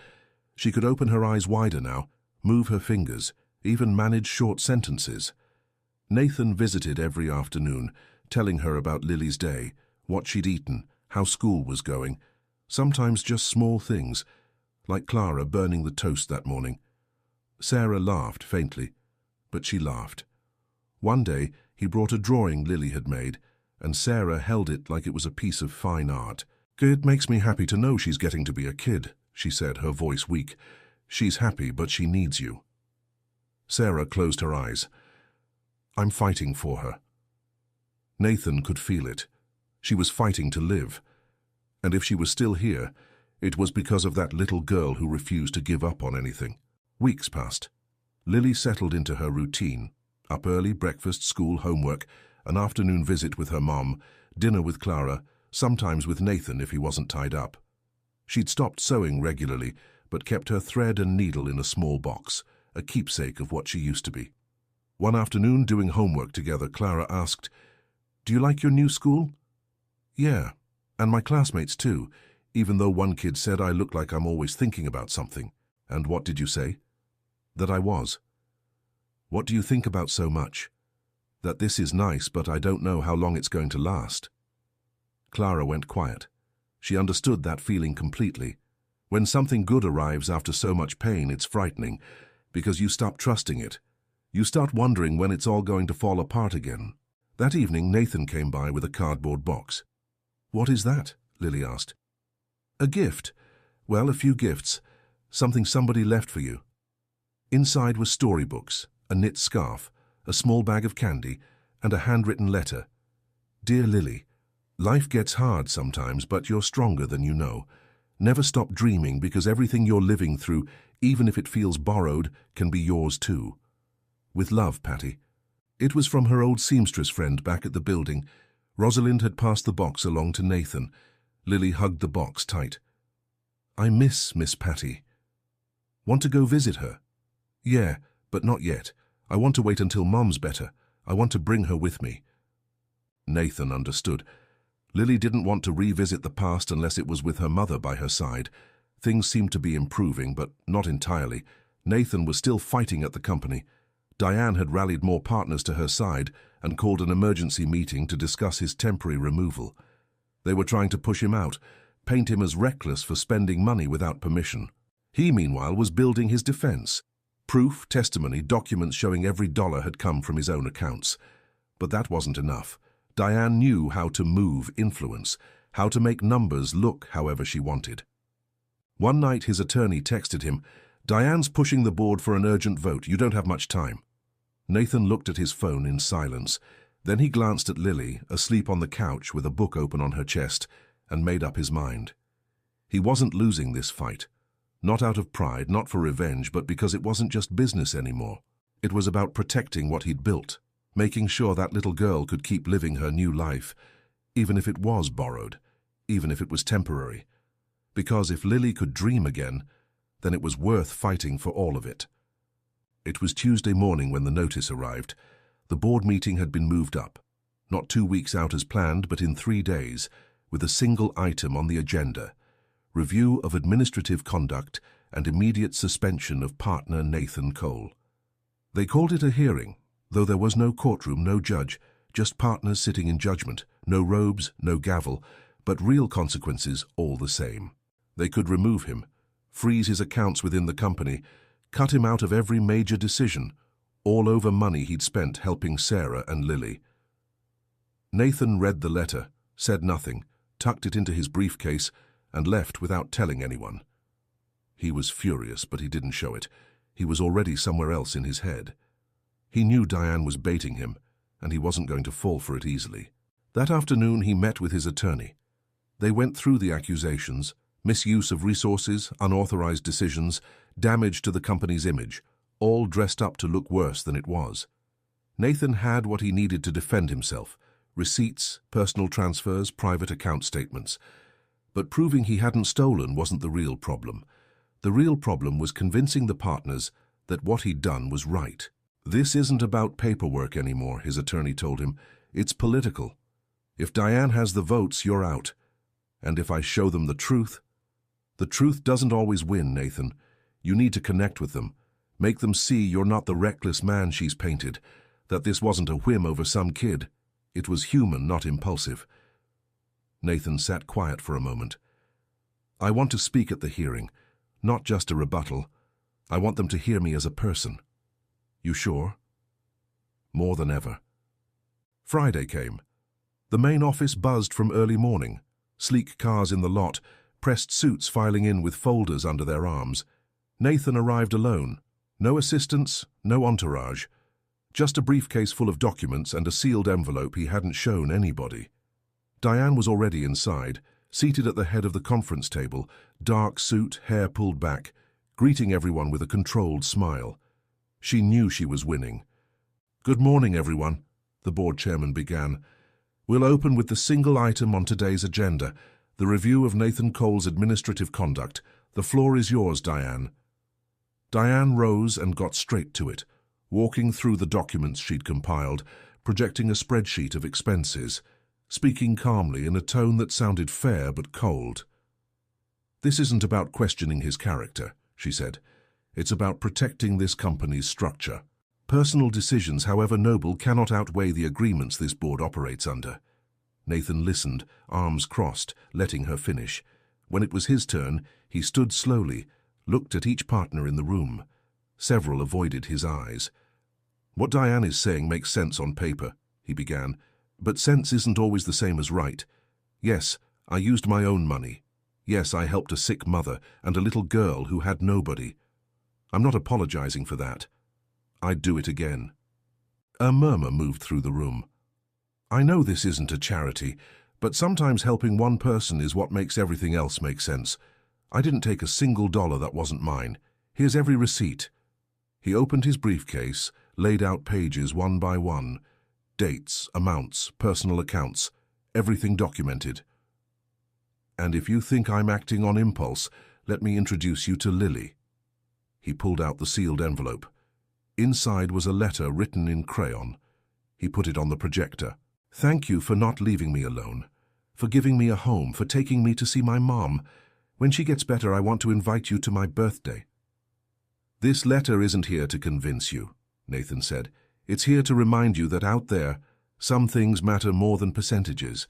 She could open her eyes wider now, move her fingers, even manage short sentences. Nathan visited every afternoon, telling her about Lily's day, what she'd eaten, how school was going, sometimes just small things, like Clara burning the toast that morning. Sarah laughed faintly, but she laughed. One day, he brought a drawing Lily had made, and Sarah held it like it was a piece of fine art. "It makes me happy to know she's getting to be a kid," she said, her voice weak. "She's happy, but she needs you." Sarah closed her eyes. "I'm fighting for her." Nathan could feel it. She was fighting to live. And if she was still here, it was because of that little girl who refused to give up on anything. Weeks passed. Lily settled into her routine. Up early, breakfast, school, homework, an afternoon visit with her mom, dinner with Clara, sometimes with Nathan if he wasn't tied up. She'd stopped sewing regularly, but kept her thread and needle in a small box, a keepsake of what she used to be. One afternoon, doing homework together, Clara asked, "Do you like your new school?" "Yeah, and my classmates too, even though one kid said I look like I'm always thinking about something." "And what did you say?" "That I was." "What do you think about so much?" "That this is nice, but I don't know how long it's going to last." Clara went quiet. She understood that feeling completely. When something good arrives after so much pain, it's frightening, because you stop trusting it. You start wondering when it's all going to fall apart again. That evening, Nathan came by with a cardboard box. "What is that?" Lily asked. "A gift. Well, a few gifts. Something somebody left for you." Inside were storybooks, a knit scarf, a small bag of candy, and a handwritten letter. "Dear Lily, life gets hard sometimes, but you're stronger than you know. Never stop dreaming, because everything you're living through, even if it feels borrowed, can be yours too. With love, Patty." It was from her old seamstress friend back at the building. Rosalind had passed the box along to Nathan. Lily hugged the box tight. "I miss Miss Patty." "Want to go visit her?" "Yeah, but not yet. I want to wait until Mom's better. I want to bring her with me." Nathan understood. Lily didn't want to revisit the past unless it was with her mother by her side. Things seemed to be improving, but not entirely. Nathan was still fighting at the company. Diane had rallied more partners to her side and called an emergency meeting to discuss his temporary removal. They were trying to push him out, paint him as reckless for spending money without permission. He, meanwhile, was building his defense. Proof, testimony, documents showing every dollar had come from his own accounts. But that wasn't enough. Diane knew how to move influence, how to make numbers look however she wanted. One night his attorney texted him, "Diane's pushing the board for an urgent vote. You don't have much time." Nathan looked at his phone in silence. Then he glanced at Lily, asleep on the couch with a book open on her chest, and made up his mind. He wasn't losing this fight. Not out of pride, not for revenge, but because it wasn't just business anymore. It was about protecting what he'd built, making sure that little girl could keep living her new life, even if it was borrowed, even if it was temporary. Because if Lily could dream again, then it was worth fighting for all of it. It was Tuesday morning when the notice arrived. The board meeting had been moved up, not 2 weeks out as planned, but in 3 days, with a single item on the agenda: review of administrative conduct and immediate suspension of partner Nathan Cole. They called it a hearing, though there was no courtroom, no judge, just partners sitting in judgment, no robes, no gavel, but real consequences all the same. They could remove him, freeze his accounts within the company, cut him out of every major decision, all over money he'd spent helping Sarah and Lily. Nathan read the letter, said nothing, tucked it into his briefcase, and left without telling anyone. He was furious, but he didn't show it. He was already somewhere else in his head. He knew Diane was baiting him, and he wasn't going to fall for it easily. That afternoon he met with his attorney. They went through the accusations: misuse of resources, unauthorized decisions, damage to the company's image, all dressed up to look worse than it was. Nathan had what he needed to defend himself: receipts, personal transfers, private account statements. But proving he hadn't stolen wasn't the real problem. The real problem was convincing the partners that what he'd done was right. "This isn't about paperwork anymore," his attorney told him. "It's political. If Diane has the votes, you're out. And if I show them the truth doesn't always win, Nathan. You need to connect with them. Make them see you're not the reckless man she's painted, that this wasn't a whim over some kid. It was human, not impulsive." Nathan sat quiet for a moment. "I want to speak at the hearing, not just a rebuttal. I want them to hear me as a person." "You sure?" "More than ever." Friday came. The main office buzzed from early morning. Sleek cars in the lot, pressed suits filing in with folders under their arms. Nathan arrived alone. No assistants, no entourage. Just a briefcase full of documents and a sealed envelope he hadn't shown anybody. Diane was already inside, seated at the head of the conference table, dark suit, hair pulled back, greeting everyone with a controlled smile. She knew she was winning. "Good morning, everyone," the board chairman began. "We'll open with the single item on today's agenda, the review of Nathan Cole's administrative conduct. The floor is yours, Diane." Diane rose and got straight to it, walking through the documents she'd compiled, projecting a spreadsheet of expenses, speaking calmly in a tone that sounded fair but cold. "This isn't about questioning his character," she said. "It's about protecting this company's structure. Personal decisions, however noble, cannot outweigh the agreements this board operates under." Nathan listened, arms crossed, letting her finish. When it was his turn, he stood slowly, looked at each partner in the room. Several avoided his eyes. "What Diane is saying makes sense on paper," he began. "But sense isn't always the same as right. Yes, I used my own money. Yes, I helped a sick mother and a little girl who had nobody. I'm not apologizing for that. I'd do it again." A murmur moved through the room. "I know this isn't a charity, but sometimes helping one person is what makes everything else make sense. I didn't take a single dollar that wasn't mine. Here's every receipt." He opened his briefcase, laid out pages one by one. Dates, amounts, personal accounts, everything documented. "And if you think I'm acting on impulse, let me introduce you to Lily." He pulled out the sealed envelope. Inside was a letter written in crayon. He put it on the projector. "Thank you for not leaving me alone, for giving me a home, for taking me to see my mom. When she gets better, I want to invite you to my birthday." "This letter isn't here to convince you," Nathan said. "It's here to remind you that out there, some things matter more than percentages.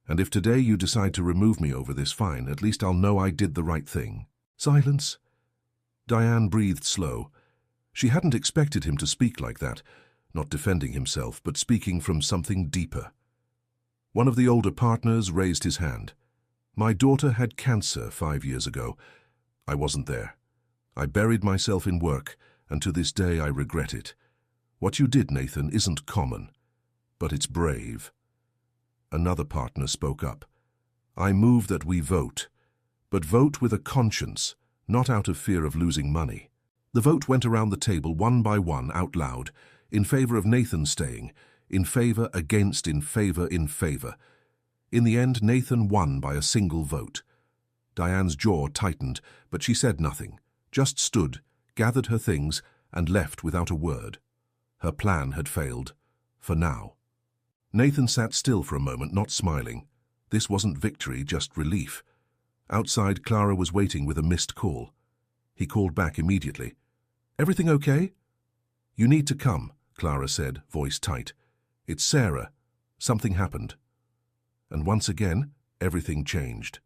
And if today you decide to remove me over this, fine, at least I'll know I did the right thing." Silence. Diane breathed slow. She hadn't expected him to speak like that, not defending himself, but speaking from something deeper. One of the older partners raised his hand. "My daughter had cancer 5 years ago. I wasn't there. I buried myself in work, and to this day I regret it. What you did, Nathan, isn't common, but it's brave." Another partner spoke up. "I move that we vote, but vote with a conscience, not out of fear of losing money." The vote went around the table one by one, out loud, in favor of Nathan staying, in favor, against, in favor, in favor. In the end, Nathan won by a single vote. Diane's jaw tightened, but she said nothing, just stood, gathered her things, and left without a word. Her plan had failed, for now. Nathan sat still for a moment, not smiling. This wasn't victory, just relief. Outside, Clara was waiting with a missed call. He called back immediately. "Everything okay?" "You need to come," Clara said, voice tight. "It's Sarah. Something happened." And once again, everything changed.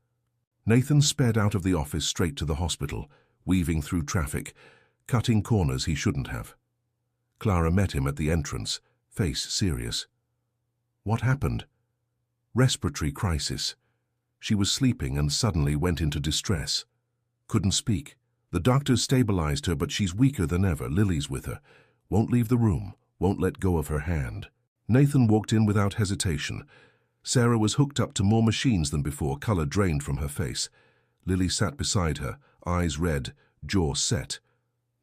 Nathan sped out of the office straight to the hospital, weaving through traffic, cutting corners he shouldn't have. Clara met him at the entrance, face serious. "What happened?" "Respiratory crisis." She was sleeping and suddenly went into distress. Couldn't speak. The doctors stabilized her, but she's weaker than ever. Lily's with her. Won't leave the room, won't let go of her hand. Nathan walked in without hesitation. Sarah was hooked up to more machines than before, color drained from her face. Lily sat beside her, eyes red, jaw set.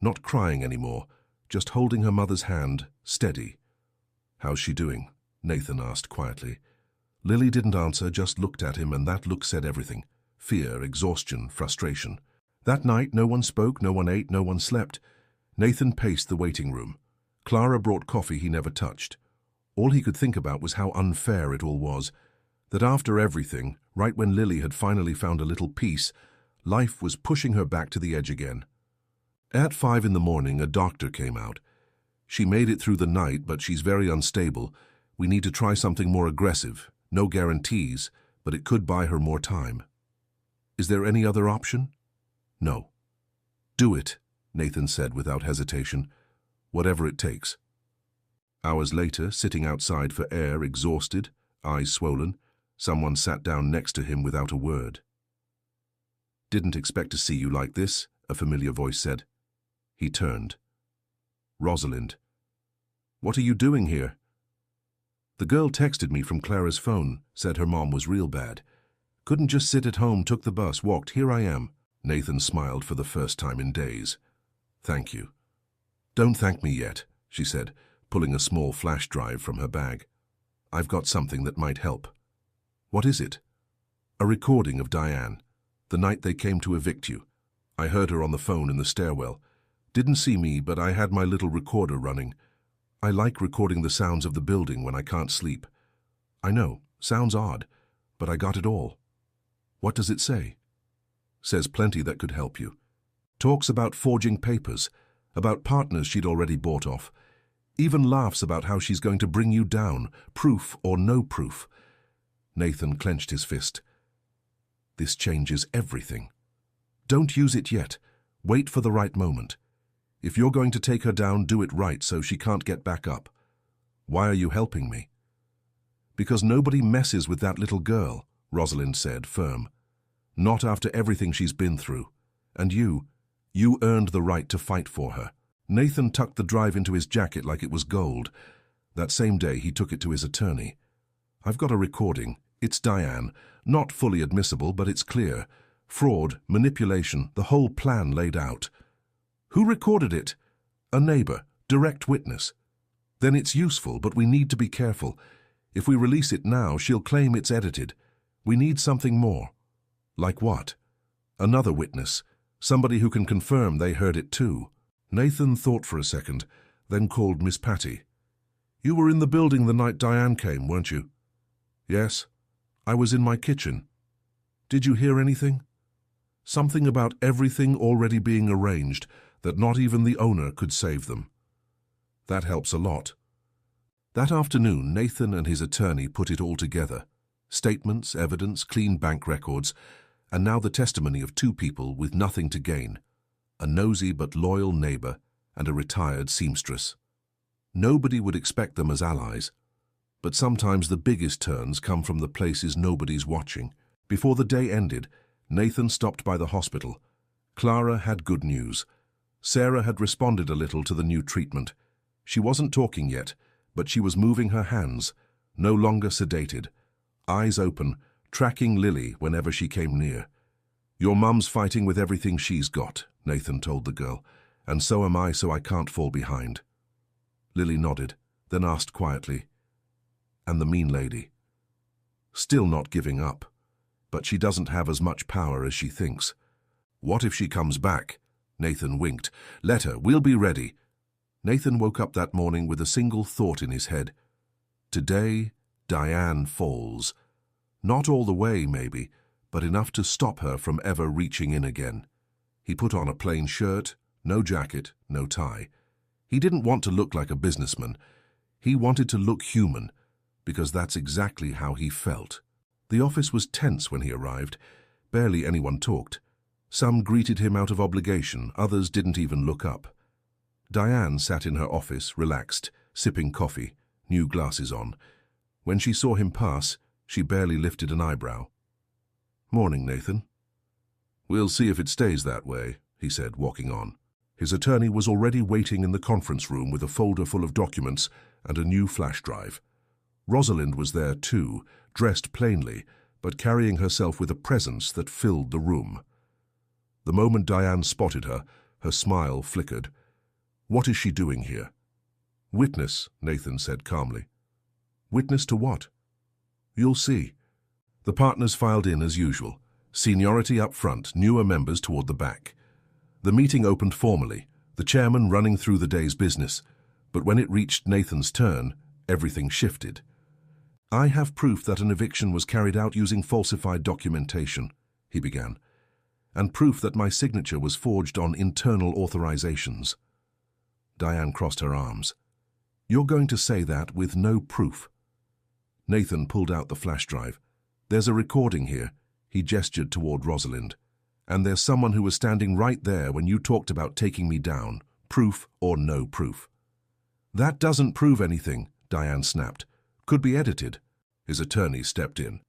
Not crying anymore, just holding her mother's hand, steady. "How's she doing?" Nathan asked quietly. Lily didn't answer, just looked at him, and that look said everything. Fear, exhaustion, frustration. That night, no one spoke, no one ate, no one slept. Nathan paced the waiting room. Clara brought coffee he never touched. All he could think about was how unfair it all was. That after everything, right when Lily had finally found a little peace, life was pushing her back to the edge again. At 5 in the morning, a doctor came out. "She made it through the night, but she's very unstable. We need to try something more aggressive. No guarantees, but it could buy her more time." "Is there any other option?" "No." "Do it," Nathan said without hesitation. "Whatever it takes." Hours later, sitting outside for air, exhausted, eyes swollen, someone sat down next to him without a word. "Didn't expect to see you like this," a familiar voice said. He turned. "Rosalind." "What are you doing here?" "The girl texted me from Clara's phone, said her mom was real bad. Couldn't just sit at home, took the bus, walked, here I am." Nathan smiled for the first time in days. "Thank you." "Don't thank me yet," she said, pulling a small flash drive from her bag. "I've got something that might help." "What is it?" "A recording of Diane, the night they came to evict you. I heard her on the phone in the stairwell. Didn't see me, but I had my little recorder running. I like recording the sounds of the building when I can't sleep. I know, sounds odd, but I got it all." "What does it say?" "Says plenty that could help you. Talks about forging papers, about partners she'd already bought off. Even laughs about how she's going to bring you down, proof or no proof." Nathan clenched his fist. "This changes everything. Don't use it yet. Wait for the right moment. If you're going to take her down, do it right so she can't get back up." "Why are you helping me?" "Because nobody messes with that little girl," Rosalind said, firm. "Not after everything she's been through. And you earned the right to fight for her." Nathan tucked the drive into his jacket like it was gold. That same day, he took it to his attorney. "I've got a recording. It's Diane. Not fully admissible, but it's clear. Fraud, manipulation, the whole plan laid out." "Who recorded it?" "A neighbor, direct witness." "Then it's useful, but we need to be careful. If we release it now, she'll claim it's edited. We need something more." "Like what?" "Another witness. Somebody who can confirm they heard it too." Nathan thought for a second, then called Miss Patty. "You were in the building the night Diane came, weren't you?" "Yes. I was in my kitchen." "Did you hear anything?" "Something about everything already being arranged, that not even the owner could save them. That helps a lot. That afternoon, Nathan and his attorney put it all together. Statements, evidence, clean bank records, and now the testimony of two people with nothing to gain. A nosy but loyal neighbor and a retired seamstress. Nobody would expect them as allies, but sometimes the biggest turns come from the places nobody's watching. Before the day ended, Nathan stopped by the hospital. Clara had good news. Sarah had responded a little to the new treatment. She wasn't talking yet, but she was moving her hands, no longer sedated, eyes open, tracking Lily whenever she came near. "Your mum's fighting with everything she's got," Nathan told the girl, "and so am I, so I can't fall behind." Lily nodded, then asked quietly, "And the mean lady?" "Still not giving up, but she doesn't have as much power as she thinks." "What if she comes back?" Nathan winked. "Let her, we'll be ready." Nathan woke up that morning with a single thought in his head. Today, Diane falls. Not all the way, maybe, but enough to stop her from ever reaching in again. He put on a plain shirt, no jacket, no tie. He didn't want to look like a businessman. He wanted to look human, because that's exactly how he felt. The office was tense when he arrived. Barely anyone talked. Some greeted him out of obligation, others didn't even look up. Diane sat in her office, relaxed, sipping coffee, new glasses on. When she saw him pass, she barely lifted an eyebrow. "Morning, Nathan." "We'll see if it stays that way," he said, walking on. His attorney was already waiting in the conference room with a folder full of documents and a new flash drive. Rosalind was there too, dressed plainly, but carrying herself with a presence that filled the room. The moment Diane spotted her, her smile flickered. "What is she doing here?" "Witness," Nathan said calmly. "Witness to what?" "You'll see." The partners filed in as usual. Seniority up front, newer members toward the back. The meeting opened formally, the chairman running through the day's business. But when it reached Nathan's turn, everything shifted. "I have proof that an eviction was carried out using falsified documentation," he began, "and proof that my signature was forged on internal authorizations." Diane crossed her arms. "You're going to say that with no proof?" Nathan pulled out the flash drive. "There's a recording here," he gestured toward Rosalind. "And there's someone who was standing right there when you talked about taking me down, proof or no proof." "That doesn't prove anything," Diane snapped. "Could be edited." His attorney stepped in.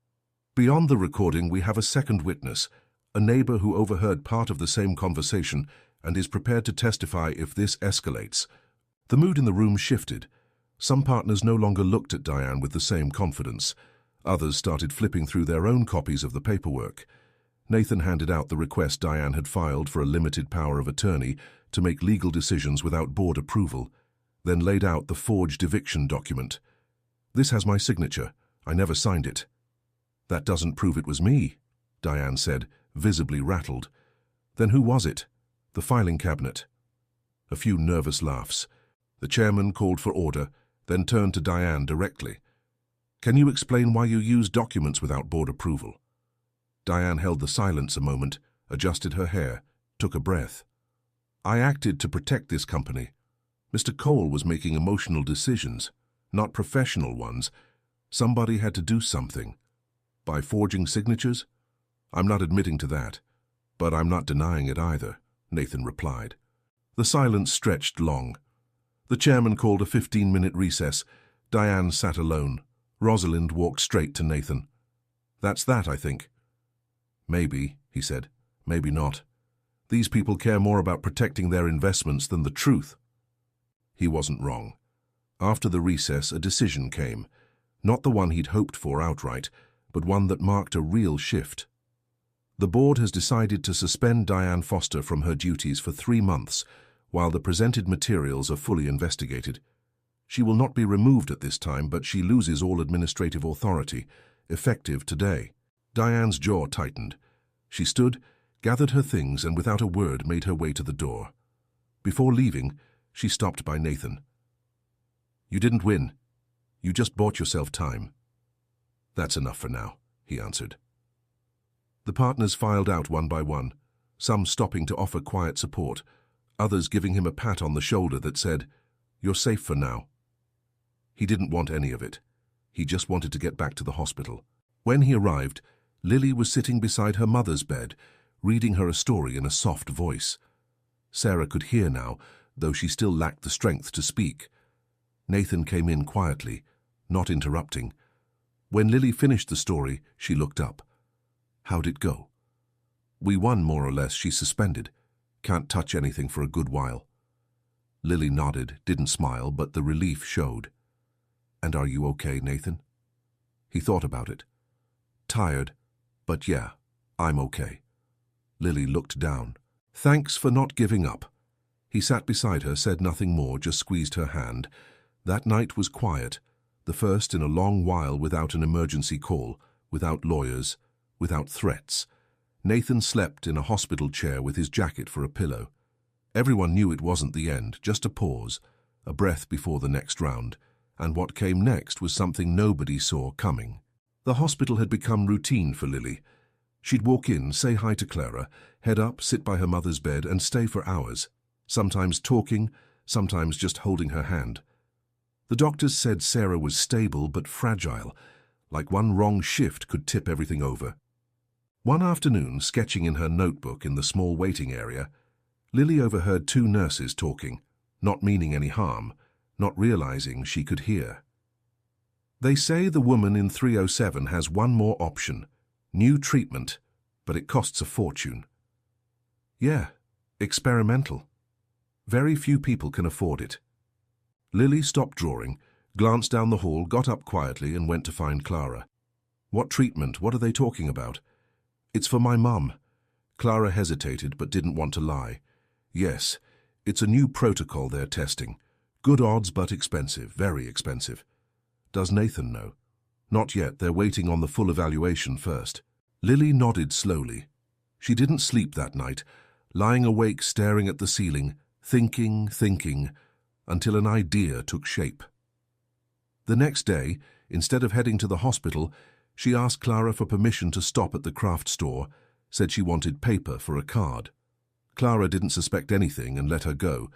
"Beyond the recording, we have a second witness, a neighbor who overheard part of the same conversation and is prepared to testify if this escalates." The mood in the room shifted. Some partners no longer looked at Diane with the same confidence. Others started flipping through their own copies of the paperwork. Nathan handed out the request Diane had filed for a limited power of attorney to make legal decisions without board approval, then laid out the forged eviction document. "This has my signature. I never signed it." "That doesn't prove it was me," Diane said, visibly rattled. "Then who was it?" "The filing cabinet." A few nervous laughs. The chairman called for order, then turned to Diane directly. "Can you explain why you used documents without board approval?" Diane held the silence a moment, adjusted her hair, took a breath. "I acted to protect this company. Mr. Cole was making emotional decisions, not professional ones. Somebody had to do something. By forging signatures? I'm not admitting to that, but I'm not denying it either," Nathan replied. The silence stretched long. The chairman called a 15-minute recess. Diane sat alone. Rosalind walked straight to Nathan. "That's that, I think." "Maybe," he said. "Maybe not. These people care more about protecting their investments than the truth." He wasn't wrong. After the recess, a decision came. Not the one he'd hoped for outright, but one that marked a real shift. The board has decided to suspend Diane Foster from her duties for 3 months, while the presented materials are fully investigated. She will not be removed at this time, but she loses all administrative authority, effective today. Diane's jaw tightened. She stood, gathered her things, and without a word made her way to the door. Before leaving, she stopped by Nathan. "You didn't win. You just bought yourself time." "That's enough for now," he answered. The partners filed out one by one, some stopping to offer quiet support, others giving him a pat on the shoulder that said, "You're safe for now." He didn't want any of it. He just wanted to get back to the hospital. When he arrived, Lily was sitting beside her mother's bed, reading her a story in a soft voice. Sarah could hear now, though she still lacked the strength to speak. Nathan came in quietly, not interrupting. When Lily finished the story, she looked up. "How'd it go?" "We won, more or less," she suspended. "Can't touch anything for a good while." Lily nodded, didn't smile, but the relief showed. "And are you okay, Nathan?" He thought about it. "Tired, but yeah, I'm okay." Lily looked down. "Thanks for not giving up." He sat beside her, said nothing more, just squeezed her hand. That night was quiet, the first in a long while without an emergency call, without lawyers, without threats. Nathan slept in a hospital chair with his jacket for a pillow. Everyone knew it wasn't the end, just a pause, a breath before the next round, and what came next was something nobody saw coming. The hospital had become routine for Lily. She'd walk in, say hi to Clara, head up, sit by her mother's bed, and stay for hours, sometimes talking, sometimes just holding her hand. The doctors said Sarah was stable but fragile, like one wrong shift could tip everything over. One afternoon, sketching in her notebook in the small waiting area, Lily overheard two nurses talking, not meaning any harm, not realizing she could hear. "They say the woman in 307 has one more option, new treatment, but it costs a fortune." "Yeah, experimental. Very few people can afford it." Lily stopped drawing, glanced down the hall, got up quietly and went to find Clara. "What treatment? What are they talking about?" "It's for my mum." Clara hesitated but didn't want to lie. "Yes, it's a new protocol they're testing. Good odds but expensive, very expensive." "Does Nathan know?" "Not yet, they're waiting on the full evaluation first." Lily nodded slowly. She didn't sleep that night, lying awake staring at the ceiling, thinking, until an idea took shape. The next day, instead of heading to the hospital, she asked Clara for permission to stop at the craft store, said she wanted paper for a card. Clara didn't suspect anything and let her go,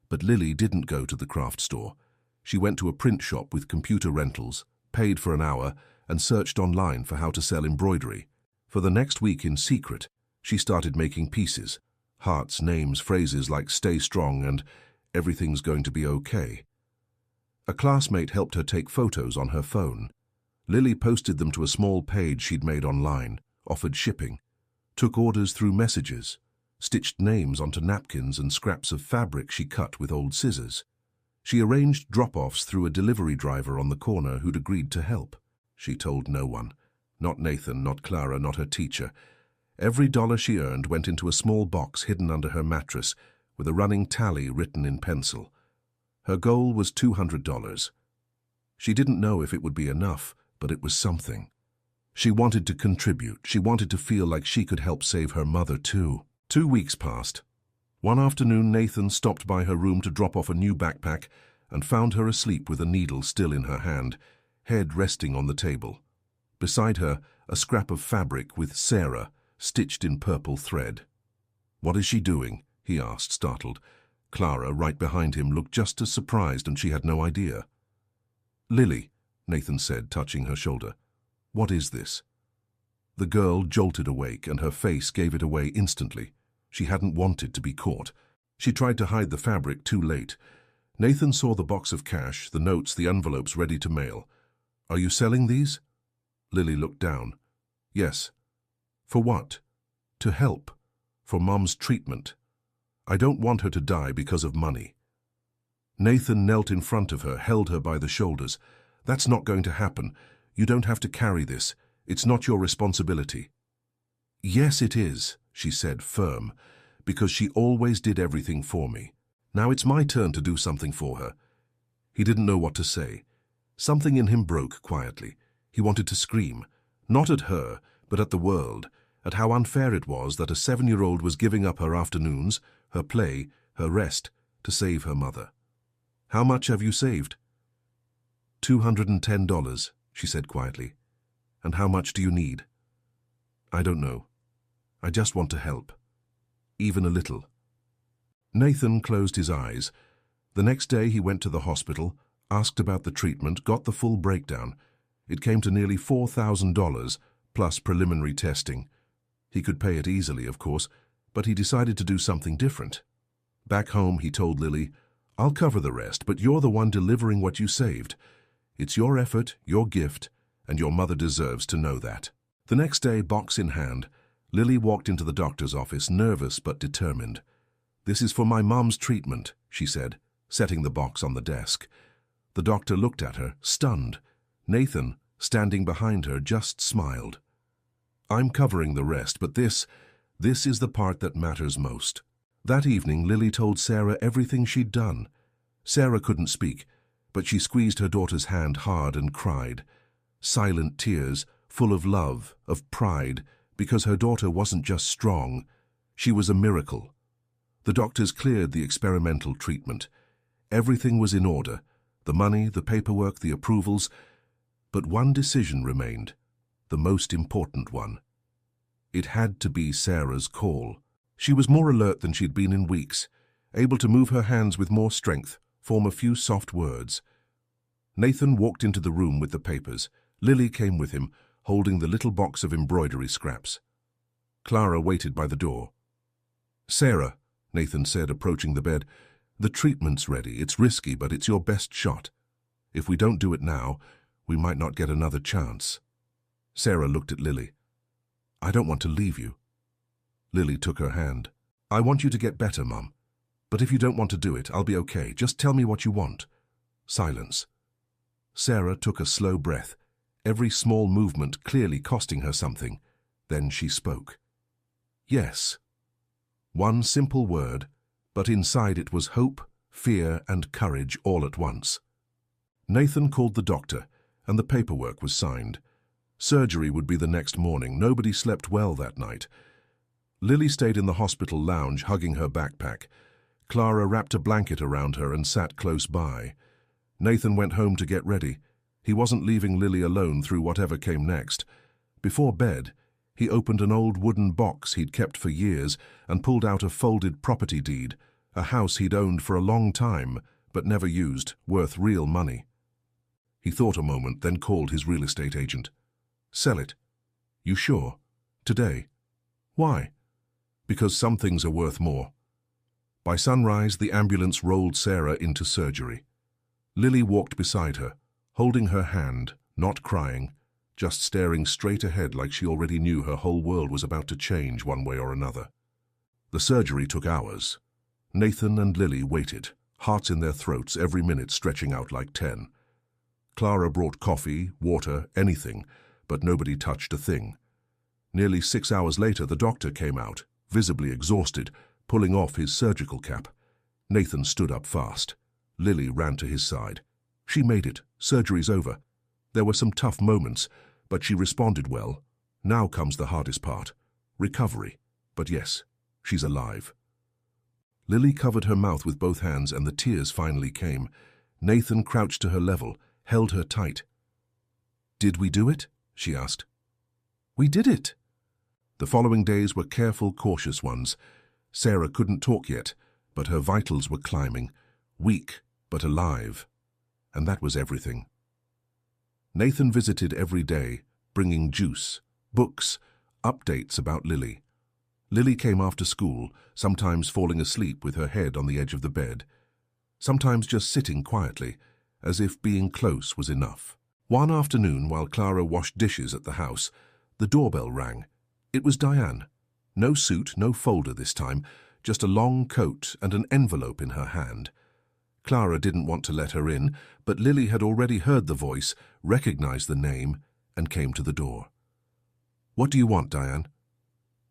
but Lily didn't go to the craft store. She went to a print shop with computer rentals, paid for an hour, and searched online for how to sell embroidery. For the next week in secret, she started making pieces, hearts, names, phrases like "stay strong" and "everything's going to be okay." A classmate helped her take photos on her phone. Lily posted them to a small page she'd made online, offered shipping, took orders through messages, stitched names onto napkins and scraps of fabric she cut with old scissors. She arranged drop-offs through a delivery driver on the corner who'd agreed to help. She told no one. Not Nathan, not Clara, not her teacher. Every dollar she earned went into a small box hidden under her mattress with a running tally written in pencil. Her goal was $200. She didn't know if it would be enough, but it was something. She wanted to contribute. She wanted to feel like she could help save her mother too. 2 weeks passed. One afternoon, Nathan stopped by her room to drop off a new backpack and found her asleep with a needle still in her hand, head resting on the table. Beside her, a scrap of fabric with "Sarah" stitched in purple thread. "What is she doing?" he asked, startled. Clara, right behind him, looked just as surprised, and she had no idea. "Lily," Nathan said, touching her shoulder. "What is this?" The girl jolted awake, and her face gave it away instantly. She hadn't wanted to be caught. She tried to hide the fabric, too late. Nathan saw the box of cash, the notes, the envelopes ready to mail. "Are you selling these?" Lily looked down. "Yes." "For what?" "To help. For Mum's treatment. I don't want her to die because of money." Nathan knelt in front of her, held her by the shoulders. "That's not going to happen. You don't have to carry this. It's not your responsibility." "Yes, it is," she said, firm, "because she always did everything for me. Now it's my turn to do something for her." He didn't know what to say. Something in him broke quietly. He wanted to scream, not at her, but at the world, at how unfair it was that a 7-year-old was giving up her afternoons, her play, her rest, to save her mother. "How much have you saved?" $210, she said quietly. "And how much do you need?" "I don't know. I just want to help. Even a little." Nathan closed his eyes. The next day he went to the hospital, asked about the treatment, got the full breakdown. It came to nearly $4,000, plus preliminary testing. He could pay it easily, of course, but he decided to do something different. Back home, he told Lily, "I'll cover the rest, but you're the one delivering what you saved. It's your effort, your gift, and your mother deserves to know that." The next day, box in hand, Lily walked into the doctor's office, nervous but determined. "This is for my mom's treatment," she said, setting the box on the desk. The doctor looked at her, stunned. Nathan, standing behind her, just smiled. "I'm covering the rest, but this is the part that matters most." That evening, Lily told Sarah everything she'd done. Sarah couldn't speak, but she squeezed her daughter's hand hard and cried. Silent tears, full of love, of pride, because her daughter wasn't just strong, she was a miracle. The doctors cleared the experimental treatment. Everything was in order, the money, the paperwork, the approvals, but one decision remained, the most important one. It had to be Sarah's call. She was more alert than she'd been in weeks, able to move her hands with more strength, form a few soft words. Nathan walked into the room with the papers. Lily came with him, holding the little box of embroidery scraps. Clara waited by the door. "Sarah," Nathan said, approaching the bed, "the treatment's ready. It's risky, but it's your best shot. If we don't do it now, we might not get another chance." Sarah looked at Lily. "I don't want to leave you." Lily took her hand. "I want you to get better, Mum. But if you don't want to do it, I'll be okay. Just tell me what you want." Silence. Sarah took a slow breath, every small movement clearly costing her something. Then she spoke. "Yes." One simple word, but inside it was hope, fear, and courage all at once. Nathan called the doctor, and the paperwork was signed. Surgery would be the next morning. Nobody slept well that night. Lily stayed in the hospital lounge, hugging her backpack. Clara wrapped a blanket around her and sat close by. Nathan went home to get ready. He wasn't leaving Lily alone through whatever came next. Before bed, he opened an old wooden box he'd kept for years and pulled out a folded property deed, a house he'd owned for a long time but never used, worth real money. He thought a moment, then called his real estate agent. "Sell it." "You sure? Today?" "Why?" "Because some things are worth more." By sunrise, the ambulance rolled Sarah into surgery. Lily walked beside her, holding her hand, not crying, just staring straight ahead like she already knew her whole world was about to change one way or another. The surgery took hours. Nathan and Lily waited, hearts in their throats, every minute stretching out like 10. Clara brought coffee, water, anything, but nobody touched a thing. Nearly 6 hours later, the doctor came out, visibly exhausted, pulling off his surgical cap. Nathan stood up fast. Lily ran to his side. "She made it. Surgery's over." There were some tough moments, but she responded well. Now comes the hardest part. Recovery. But yes, she's alive. Lily covered her mouth with both hands and the tears finally came. Nathan crouched to her level, held her tight. "Did we do it?" she asked. "We did it." The following days were careful, cautious ones. Sarah couldn't talk yet, but her vitals were climbing, weak but alive. And that was everything. Nathan visited every day, bringing juice, books, updates about Lily. Lily came after school, sometimes falling asleep with her head on the edge of the bed, sometimes just sitting quietly, as if being close was enough. One afternoon, while Clara washed dishes at the house, the doorbell rang. It was Diane. No suit, no folder this time, just a long coat and an envelope in her hand. Clara didn't want to let her in, but Lily had already heard the voice, recognized the name, and came to the door. "What do you want, Diane?"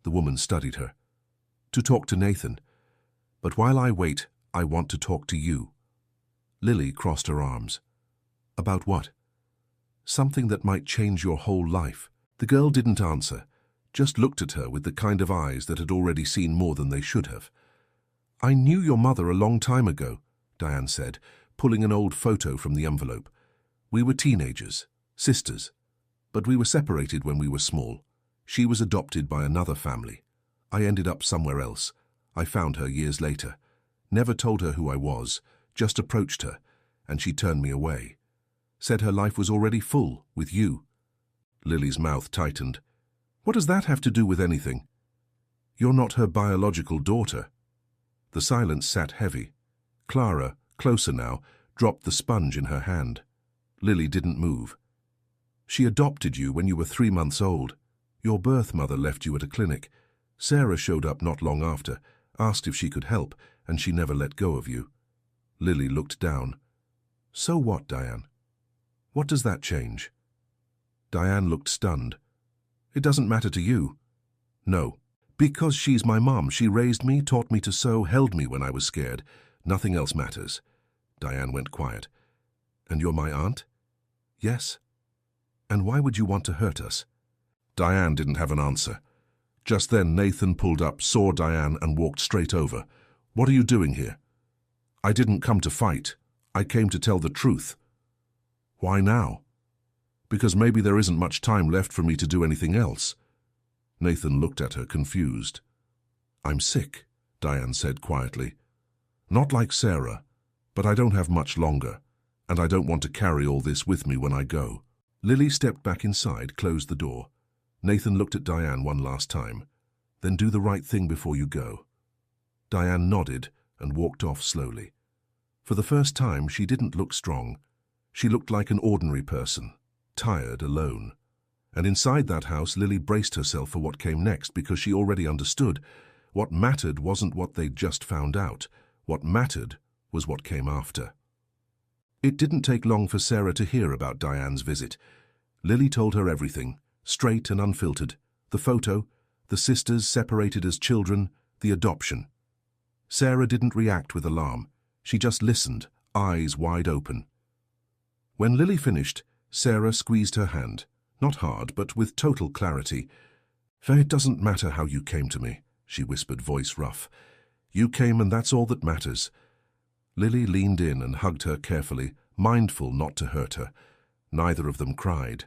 The woman studied her. "To talk to Nathan. But while I wait, I want to talk to you." Lily crossed her arms. "About what?" "Something that might change your whole life." The girl didn't answer, just looked at her with the kind of eyes that had already seen more than they should have. "I knew your mother a long time ago," Diane said, pulling an old photo from the envelope. "We were teenagers, sisters, but we were separated when we were small. She was adopted by another family. I ended up somewhere else. I found her years later. Never told her who I was, just approached her, and she turned me away. Said her life was already full, with you. Lily's mouth tightened. What does that have to do with anything? You're not her biological daughter. The silence sat heavy. Clara, closer now, dropped the sponge in her hand. Lily didn't move. She adopted you when you were 3 months old. Your birth mother left you at a clinic. Sarah showed up not long after, asked if she could help, and she never let go of you. Lily looked down. So what, Diane? What does that change? Diane looked stunned. It doesn't matter to you. No. Because she's my mom. She raised me, taught me to sew, held me when I was scared. Nothing else matters. Diane went quiet. And you're my aunt? Yes. And why would you want to hurt us? Diane didn't have an answer. Just then Nathan pulled up, saw Diane, and walked straight over. What are you doing here? I didn't come to fight. I came to tell the truth. Why now? Because maybe there isn't much time left for me to do anything else. Nathan looked at her, confused. I'm sick, Diane said quietly. Not like Sarah, but I don't have much longer, and I don't want to carry all this with me when I go. Lily stepped back inside, closed the door. Nathan looked at Diane one last time. Then do the right thing before you go. Diane nodded and walked off slowly. For the first time, she didn't look strong. She looked like an ordinary person, tired, alone. And inside that house, Lily braced herself for what came next because she already understood. What mattered wasn't what they'd just found out. What mattered was what came after. It didn't take long for Sarah to hear about Diane's visit. Lily told her everything, straight and unfiltered. The photo, the sisters separated as children, the adoption. Sarah didn't react with alarm. She just listened, eyes wide open. When Lily finished, Sarah squeezed her hand. Not hard, but with total clarity. For it doesn't matter how you came to me, she whispered, voice rough. You came and that's all that matters. Lily leaned in and hugged her carefully, mindful not to hurt her. Neither of them cried.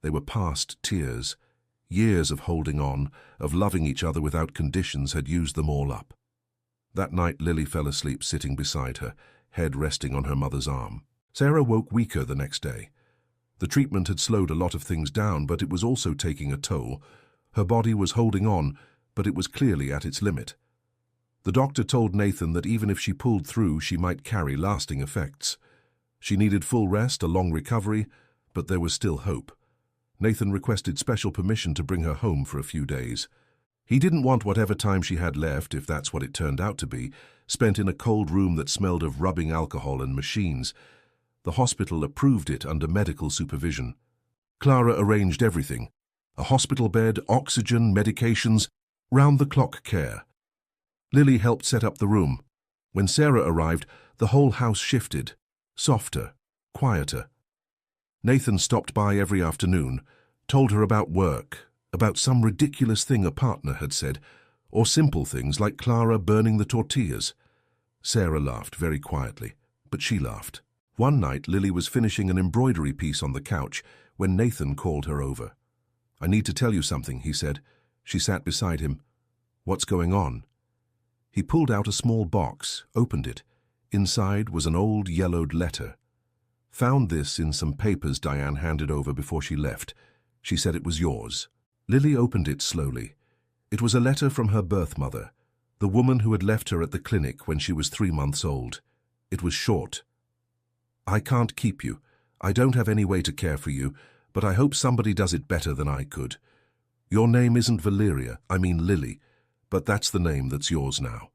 They were past tears. Years of holding on, of loving each other without conditions had used them all up. That night Lily fell asleep sitting beside her, head resting on her mother's arm. Sarah woke weaker the next day. The treatment had slowed a lot of things down, but it was also taking a toll. Her body was holding on, but it was clearly at its limit. The doctor told Nathan that even if she pulled through, she might carry lasting effects. She needed full rest, a long recovery, but there was still hope. Nathan requested special permission to bring her home for a few days. He didn't want whatever time she had left, if that's what it turned out to be, spent in a cold room that smelled of rubbing alcohol and machines. The hospital approved it under medical supervision. Clara arranged everything. A hospital bed, oxygen, medications, round-the-clock care. Lily helped set up the room. When Sarah arrived, the whole house shifted. Softer, quieter. Nathan stopped by every afternoon, told her about work, about some ridiculous thing a partner had said, or simple things like Clara burning the tortillas. Sarah laughed very quietly, but she laughed. One night, Lily was finishing an embroidery piece on the couch when Nathan called her over. I need to tell you something, he said. She sat beside him. What's going on? He pulled out a small box, opened it. Inside was an old yellowed letter. Found this in some papers Diane handed over before she left. She said it was yours. Lily opened it slowly. It was a letter from her birth mother, the woman who had left her at the clinic when she was 3 months old. It was short. I can't keep you. I don't have any way to care for you, but I hope somebody does it better than I could. Your name isn't Valeria, I mean Lily, but that's the name that's yours now.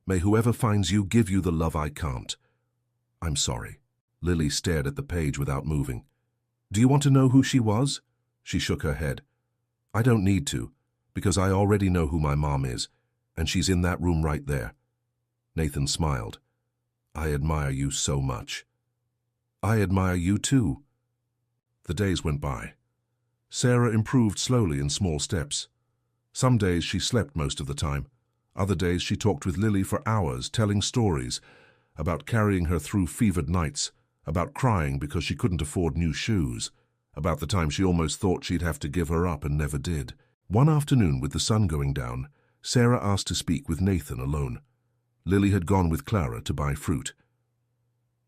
May whoever finds you give you the love I can't. I'm sorry. Lily stared at the page without moving. Do you want to know who she was? She shook her head. I don't need to, because I already know who my mom is, and she's in that room right there. Nathan smiled. I admire you so much. I admire you too. The days went by. Sarah improved slowly in small steps. Some days she slept most of the time. Other days she talked with Lily for hours, telling stories about carrying her through fevered nights, about crying because she couldn't afford new shoes, about the time she almost thought she'd have to give her up and never did. One afternoon, with the sun going down, Sarah asked to speak with Nathan alone. Lily had gone with Clara to buy fruit.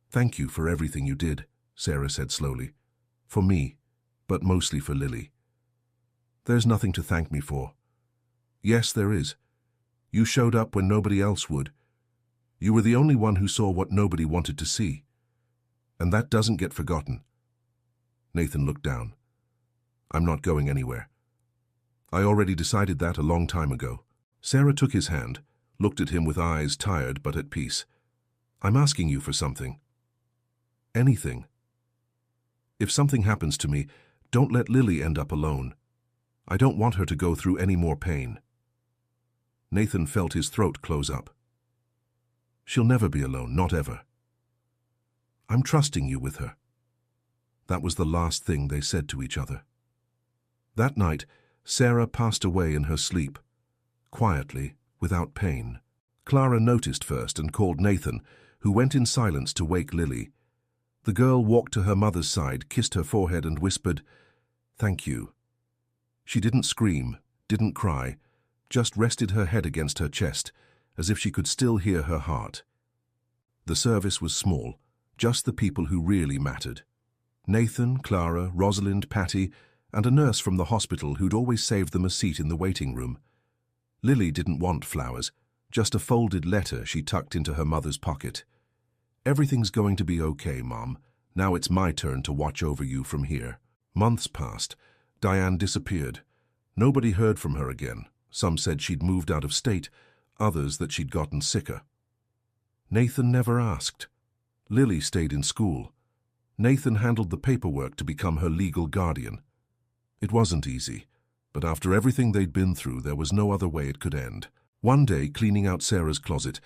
"Thank you for everything you did," Sarah said slowly. "For me, but mostly for Lily." "There's nothing to thank me for." "Yes, there is. You showed up when nobody else would. You were the only one who saw what nobody wanted to see. And that doesn't get forgotten." Nathan looked down. "I'm not going anywhere. I already decided that a long time ago." Sarah took his hand, looked at him with eyes tired but at peace. "I'm asking you for something." "Anything. If something happens to me, don't let Lily end up alone. I don't want her to go through any more pain." Nathan felt his throat close up. "She'll never be alone, not ever. I'm trusting you with her." That was the last thing they said to each other. That night, Sarah passed away in her sleep, quietly, without pain. Clara noticed first and called Nathan, who went in silence to wake Lily. The girl walked to her mother's side, kissed her forehead and whispered, "Thank you." She didn't scream, didn't cry, just rested her head against her chest, as if she could still hear her heart. The service was small, just the people who really mattered. Nathan, Clara, Rosalind, Patty, and a nurse from the hospital who'd always saved them a seat in the waiting room. Lily didn't want flowers, just a folded letter she tucked into her mother's pocket. "Everything's going to be okay, Mom. Now it's my turn to watch over you from here." Months passed. Diane disappeared. Nobody heard from her again. Some said she'd moved out of state, others that she'd gotten sicker. Nathan never asked. Lily stayed in school. Nathan handled the paperwork to become her legal guardian. It wasn't easy, but after everything they'd been through, there was no other way it could end. One day, cleaning out Sarah's closet,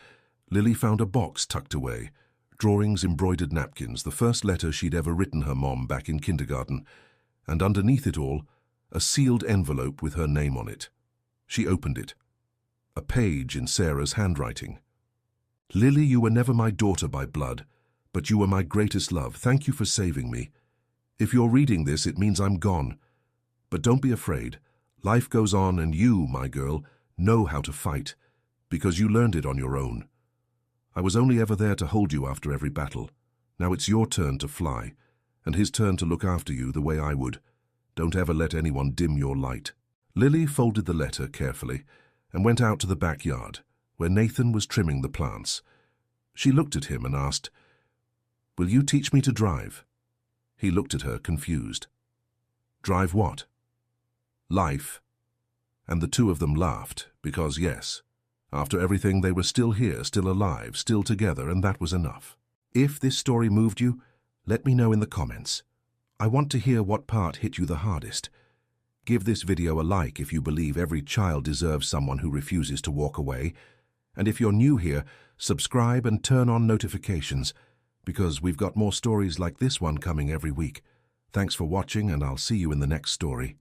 Lily found a box tucked away, drawings, embroidered napkins, the first letter she'd ever written her mom back in kindergarten, and underneath it all, a sealed envelope with her name on it. She opened it. A page in Sarah's handwriting. "Lily, you were never my daughter by blood, but you were my greatest love. Thank you for saving me. If you're reading this, it means I'm gone. But don't be afraid. Life goes on, and you, my girl, know how to fight, because you learned it on your own. I was only ever there to hold you after every battle. Now it's your turn to fly, and his turn to look after you the way I would. Don't ever let anyone dim your light." Lily folded the letter carefully and went out to the backyard, where Nathan was trimming the plants. She looked at him and asked, "Will you teach me to drive?" He looked at her, confused. "Drive what?" "Life." And the two of them laughed, because yes, after everything they were still here, still alive, still together, and that was enough. If this story moved you, let me know in the comments. I want to hear what part hit you the hardest. Give this video a like if you believe every child deserves someone who refuses to walk away. And if you're new here, subscribe and turn on notifications, because we've got more stories like this one coming every week. Thanks for watching, and I'll see you in the next story.